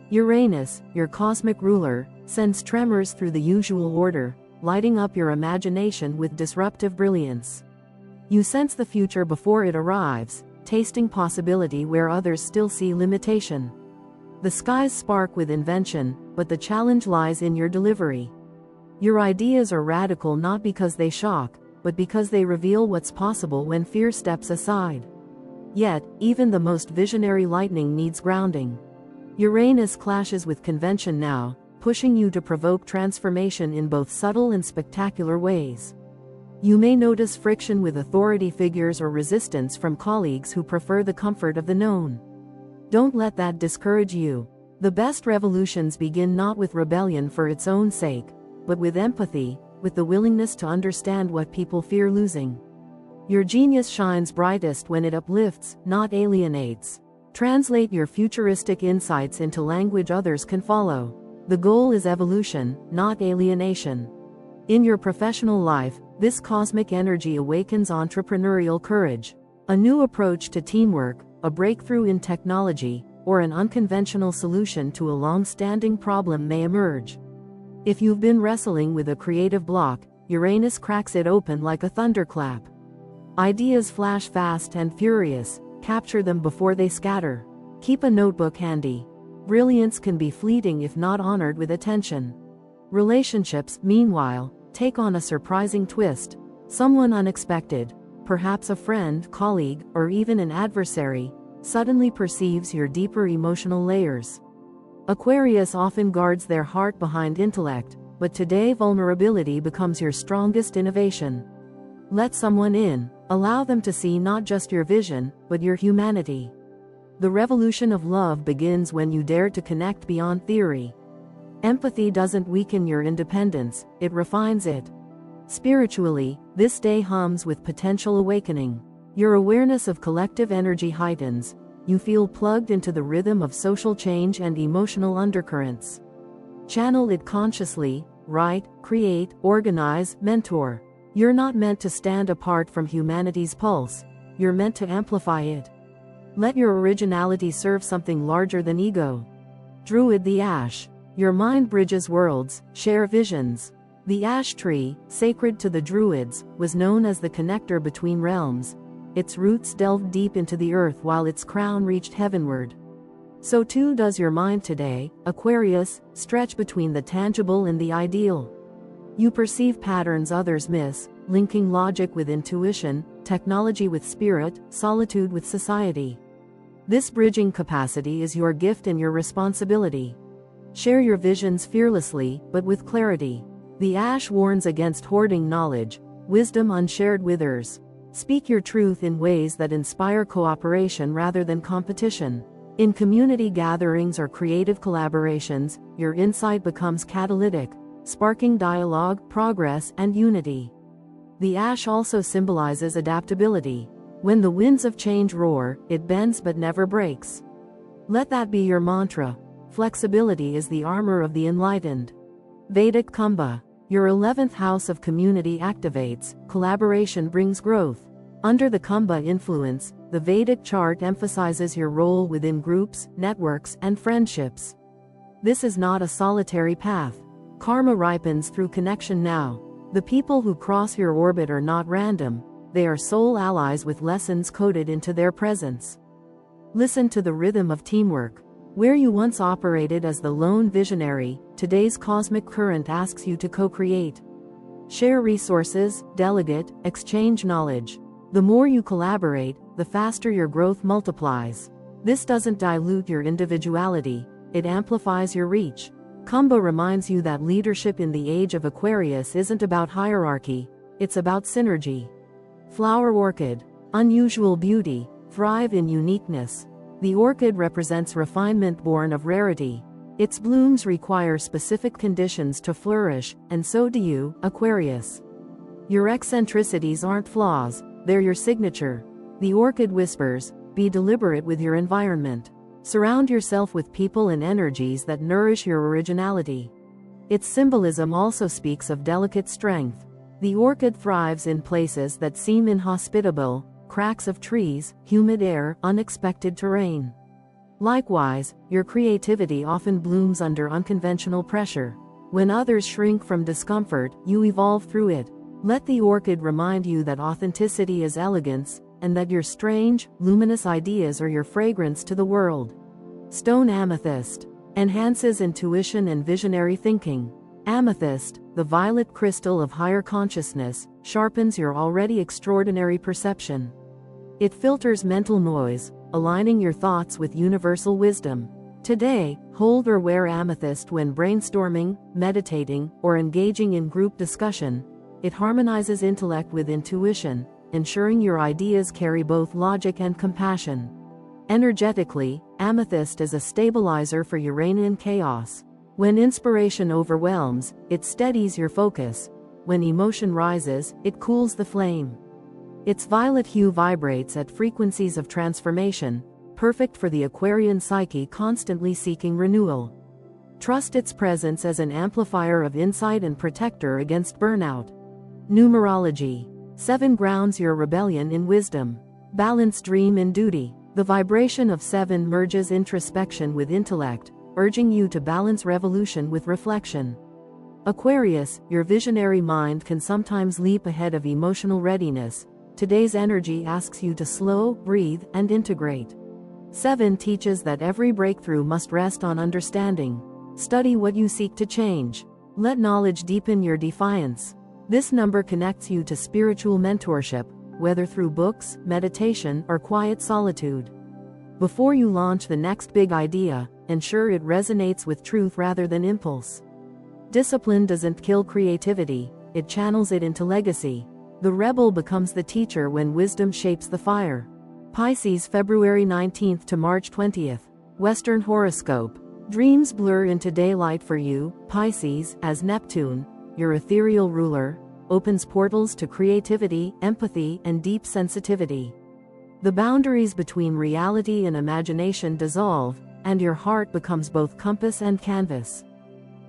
Uranus, your cosmic ruler, sends tremors through the usual order, lighting up your imagination with disruptive brilliance. You sense the future before it arrives, tasting possibility where others still see limitation. The skies spark with invention, but the challenge lies in your delivery. Your ideas are radical not because they shock, but because they reveal what's possible when fear steps aside. Yet, even the most visionary lightning needs grounding. Uranus clashes with convention now, pushing you to provoke transformation in both subtle and spectacular ways. You may notice friction with authority figures or resistance from colleagues who prefer the comfort of the known. Don't let that discourage you. The best revolutions begin not with rebellion for its own sake, but with empathy, with the willingness to understand what people fear losing. Your genius shines brightest when it uplifts, not alienates. Translate your futuristic insights into language others can follow. The goal is evolution, not alienation. In your professional life, this cosmic energy awakens entrepreneurial courage. A new approach to teamwork, a breakthrough in technology, or an unconventional solution to a long-standing problem may emerge. If you've been wrestling with a creative block, Uranus cracks it open like a thunderclap. Ideas flash fast and furious, capture them before they scatter. Keep a notebook handy. Brilliance can be fleeting if not honored with attention. Relationships, meanwhile, take on a surprising twist. Someone unexpected, perhaps a friend, colleague, or even an adversary, suddenly perceives your deeper emotional layers. Aquarius often guards their heart behind intellect, but today vulnerability becomes your strongest innovation. Let someone in, allow them to see not just your vision, but your humanity. The revolution of love begins when you dare to connect beyond theory. Empathy doesn't weaken your independence, it refines it. Spiritually, this day hums with potential awakening. Your awareness of collective energy heightens. You feel plugged into the rhythm of social change and emotional undercurrents. Channel it consciously, write, create, organize, mentor. You're not meant to stand apart from humanity's pulse, you're meant to amplify it. Let your originality serve something larger than ego. Druid the Ash. Your mind bridges worlds, share visions. The ash tree, sacred to the Druids, was known as the connector between realms. Its roots delved deep into the earth while its crown reached heavenward. So too does your mind today, Aquarius, stretch between the tangible and the ideal. You perceive patterns others miss, linking logic with intuition, technology with spirit, solitude with society. This bridging capacity is your gift and your responsibility. Share your visions fearlessly, but with clarity. The ash warns against hoarding knowledge. Wisdom unshared withers. Speak your truth in ways that inspire cooperation rather than competition. In community gatherings or creative collaborations, your insight becomes catalytic, sparking dialogue, progress, and unity. The ash also symbolizes adaptability. When the winds of change roar, it bends but never breaks. Let that be your mantra. Flexibility is the armor of the enlightened. Vedic Kumbha. Your 11th house of community activates, collaboration brings growth. Under the Kumbha influence, the Vedic chart emphasizes your role within groups, networks, and friendships. This is not a solitary path. Karma ripens through connection now. The people who cross your orbit are not random, they are soul allies with lessons coded into their presence. Listen to the rhythm of teamwork. Where you once operated as the lone visionary, today's cosmic current asks you to co-create. Share resources, delegate, exchange knowledge. The more you collaborate, the faster your growth multiplies. This doesn't dilute your individuality, it amplifies your reach. Kumbha reminds you that leadership in the age of Aquarius isn't about hierarchy, it's about synergy. Flower Orchid. Unusual beauty, thrive in uniqueness. The orchid represents refinement born of rarity. Its blooms require specific conditions to flourish, and so do you, Aquarius. Your eccentricities aren't flaws, they're your signature. The orchid whispers, be deliberate with your environment. Surround yourself with people and energies that nourish your originality. Its symbolism also speaks of delicate strength. The orchid thrives in places that seem inhospitable, cracks of trees, humid air, unexpected terrain. Likewise, your creativity often blooms under unconventional pressure. When others shrink from discomfort, you evolve through it. Let the orchid remind you that authenticity is elegance, and that your strange, luminous ideas are your fragrance to the world. Stone Amethyst. Enhances intuition and visionary thinking. Amethyst, the violet crystal of higher consciousness, sharpens your already extraordinary perception. It filters mental noise, aligning your thoughts with universal wisdom. Today, hold or wear amethyst when brainstorming, meditating, or engaging in group discussion. It harmonizes intellect with intuition, ensuring your ideas carry both logic and compassion. Energetically, amethyst is a stabilizer for Uranian chaos. When inspiration overwhelms, it steadies your focus. When emotion rises, it cools the flame. Its violet hue vibrates at frequencies of transformation, perfect for the Aquarian psyche constantly seeking renewal. Trust its presence as an amplifier of insight and protector against burnout. Numerology. 7 grounds your rebellion in wisdom. Balance dream in duty. The vibration of 7 merges introspection with intellect, urging you to balance revolution with reflection. Aquarius, your visionary mind can sometimes leap ahead of emotional readiness. Today's energy asks you to slow, breathe, and integrate. 7 teaches that every breakthrough must rest on understanding. Study what you seek to change. Let knowledge deepen your defiance. This number connects you to spiritual mentorship, whether through books, meditation, or quiet solitude. Before you launch the next big idea, ensure it resonates with truth rather than impulse. Discipline doesn't kill creativity, it channels it into legacy. The rebel becomes the teacher when wisdom shapes the fire. Pisces, February 19th to March 20th. Western horoscope. Dreams blur into daylight for you, Pisces, as Neptune, your ethereal ruler, opens portals to creativity, empathy, and deep sensitivity. The boundaries between reality and imagination dissolve, and your heart becomes both compass and canvas.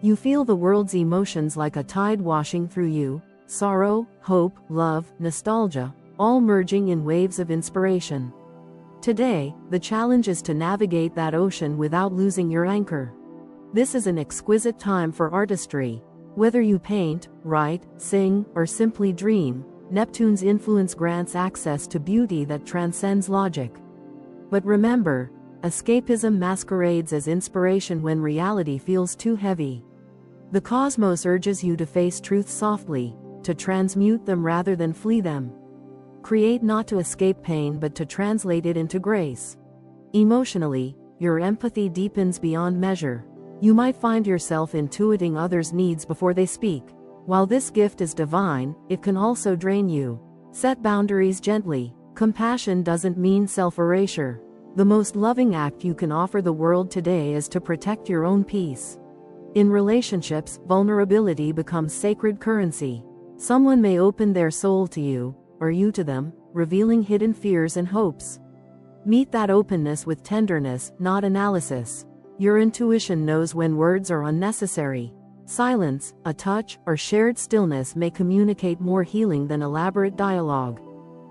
You feel the world's emotions like a tide washing through you, sorrow, hope, love, nostalgia, all merging in waves of inspiration. Today, the challenge is to navigate that ocean without losing your anchor. This is an exquisite time for artistry. Whether you paint, write, sing, or simply dream, Neptune's influence grants access to beauty that transcends logic. But remember, escapism masquerades as inspiration when reality feels too heavy. The cosmos urges you to face truths softly, to transmute them rather than flee them. Create not to escape pain but to translate it into grace. Emotionally, your empathy deepens beyond measure. You might find yourself intuiting others' needs before they speak. While this gift is divine, it can also drain you. Set boundaries gently. Compassion doesn't mean self-erasure. The most loving act you can offer the world today is to protect your own peace. In relationships, vulnerability becomes sacred currency. Someone may open their soul to you, or you to them, revealing hidden fears and hopes. Meet that openness with tenderness, not analysis. Your intuition knows when words are unnecessary. Silence, a touch, or shared stillness may communicate more healing than elaborate dialogue.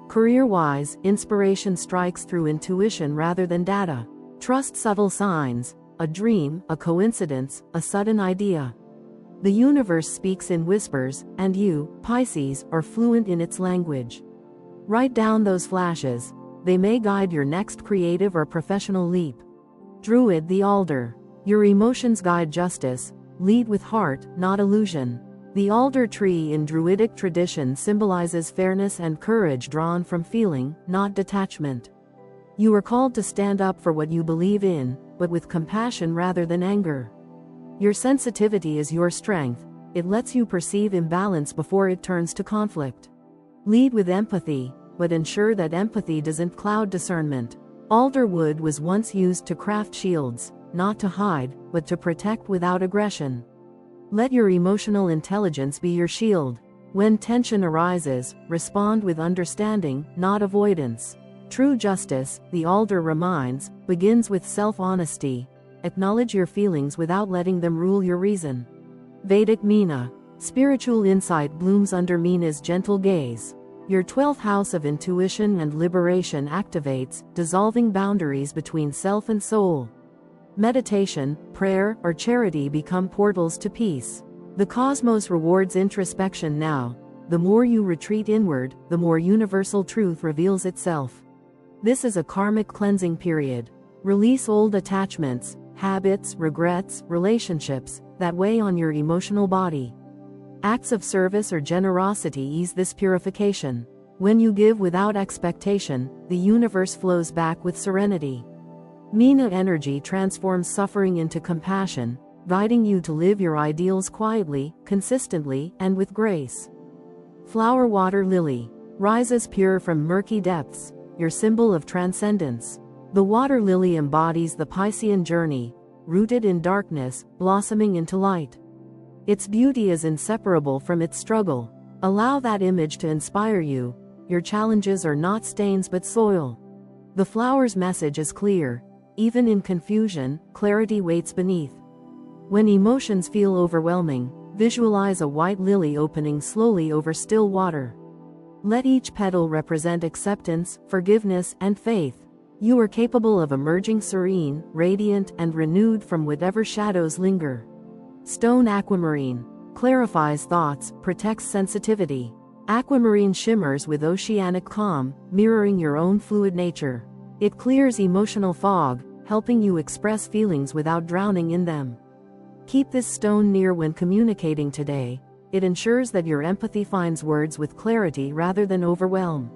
Career-wise, inspiration strikes through intuition rather than data. Trust subtle signs, a dream, a coincidence, a sudden idea. The universe speaks in whispers, and you, Pisces, are fluent in its language. Write down those flashes. They may guide your next creative or professional leap. Druid, the alder. Your emotions guide justice. Lead with heart, not illusion. The alder tree in Druidic tradition symbolizes fairness and courage drawn from feeling, not detachment. You are called to stand up for what you believe in, but with compassion rather than anger. Your sensitivity is your strength. It lets you perceive imbalance before it turns to conflict. Lead with empathy, but ensure that empathy doesn't cloud discernment. Alder wood was once used to craft shields, not to hide, but to protect without aggression. Let your emotional intelligence be your shield. When tension arises, respond with understanding, not avoidance. True justice, the alder reminds, begins with self-honesty. Acknowledge your feelings without letting them rule your reason. Vedic Meena. Spiritual insight blooms under Meena's gentle gaze. Your 12th house of intuition and liberation activates, dissolving boundaries between self and soul. Meditation, prayer, or charity become portals to peace. The cosmos rewards introspection now. The more you retreat inward, the more universal truth reveals itself. This is a karmic cleansing period. Release old attachments, habits, regrets, relationships that weigh on your emotional body. Acts of service or generosity ease this purification. When you give without expectation, the universe flows back with serenity. Meena energy transforms suffering into compassion, guiding you to live your ideals quietly, consistently, and with grace. Flower water lily. Rises pure from murky depths, your symbol of transcendence. The water lily embodies the Piscean journey, rooted in darkness, blossoming into light. Its beauty is inseparable from its struggle. Allow that image to inspire you. Your challenges are not stains but soil. The flower's message is clear. Even in confusion, clarity waits beneath. When emotions feel overwhelming, visualize a white lily opening slowly over still water. Let each petal represent acceptance, forgiveness, and faith. You are capable of emerging serene, radiant, and renewed from whatever shadows linger. Stone aquamarine. Clarifies thoughts, protects sensitivity. Aquamarine shimmers with oceanic calm, mirroring your own fluid nature. It clears emotional fog, helping you express feelings without drowning in them. Keep this stone near when communicating today. It ensures that your empathy finds words with clarity rather than overwhelm.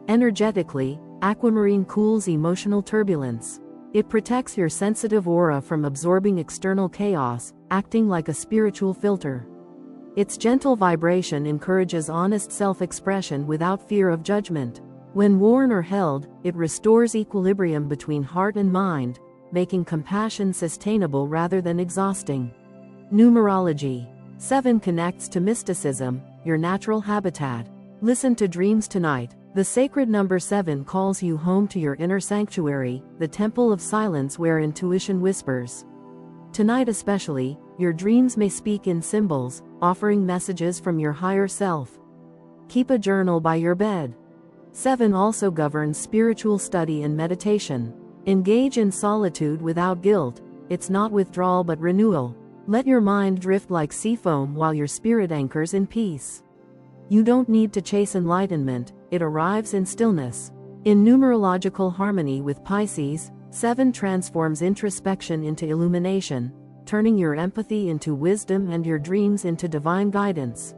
Energetically, aquamarine cools emotional turbulence. It protects your sensitive aura from absorbing external chaos, acting like a spiritual filter. Its gentle vibration encourages honest self-expression without fear of judgment. When worn or held, it restores equilibrium between heart and mind, making compassion sustainable rather than exhausting. Numerology. 7 connects to mysticism, your natural habitat. Listen to dreams tonight. The sacred number 7 calls you home to your inner sanctuary, the temple of silence where intuition whispers. Tonight especially, your dreams may speak in symbols, offering messages from your higher self. Keep a journal by your bed. 7 also governs spiritual study and meditation. Engage in solitude without guilt. It's not withdrawal but renewal. Let your mind drift like sea foam while your spirit anchors in peace. You don't need to chase enlightenment, it arrives in stillness. In numerological harmony with Pisces, 7 transforms introspection into illumination, turning your empathy into wisdom and your dreams into divine guidance.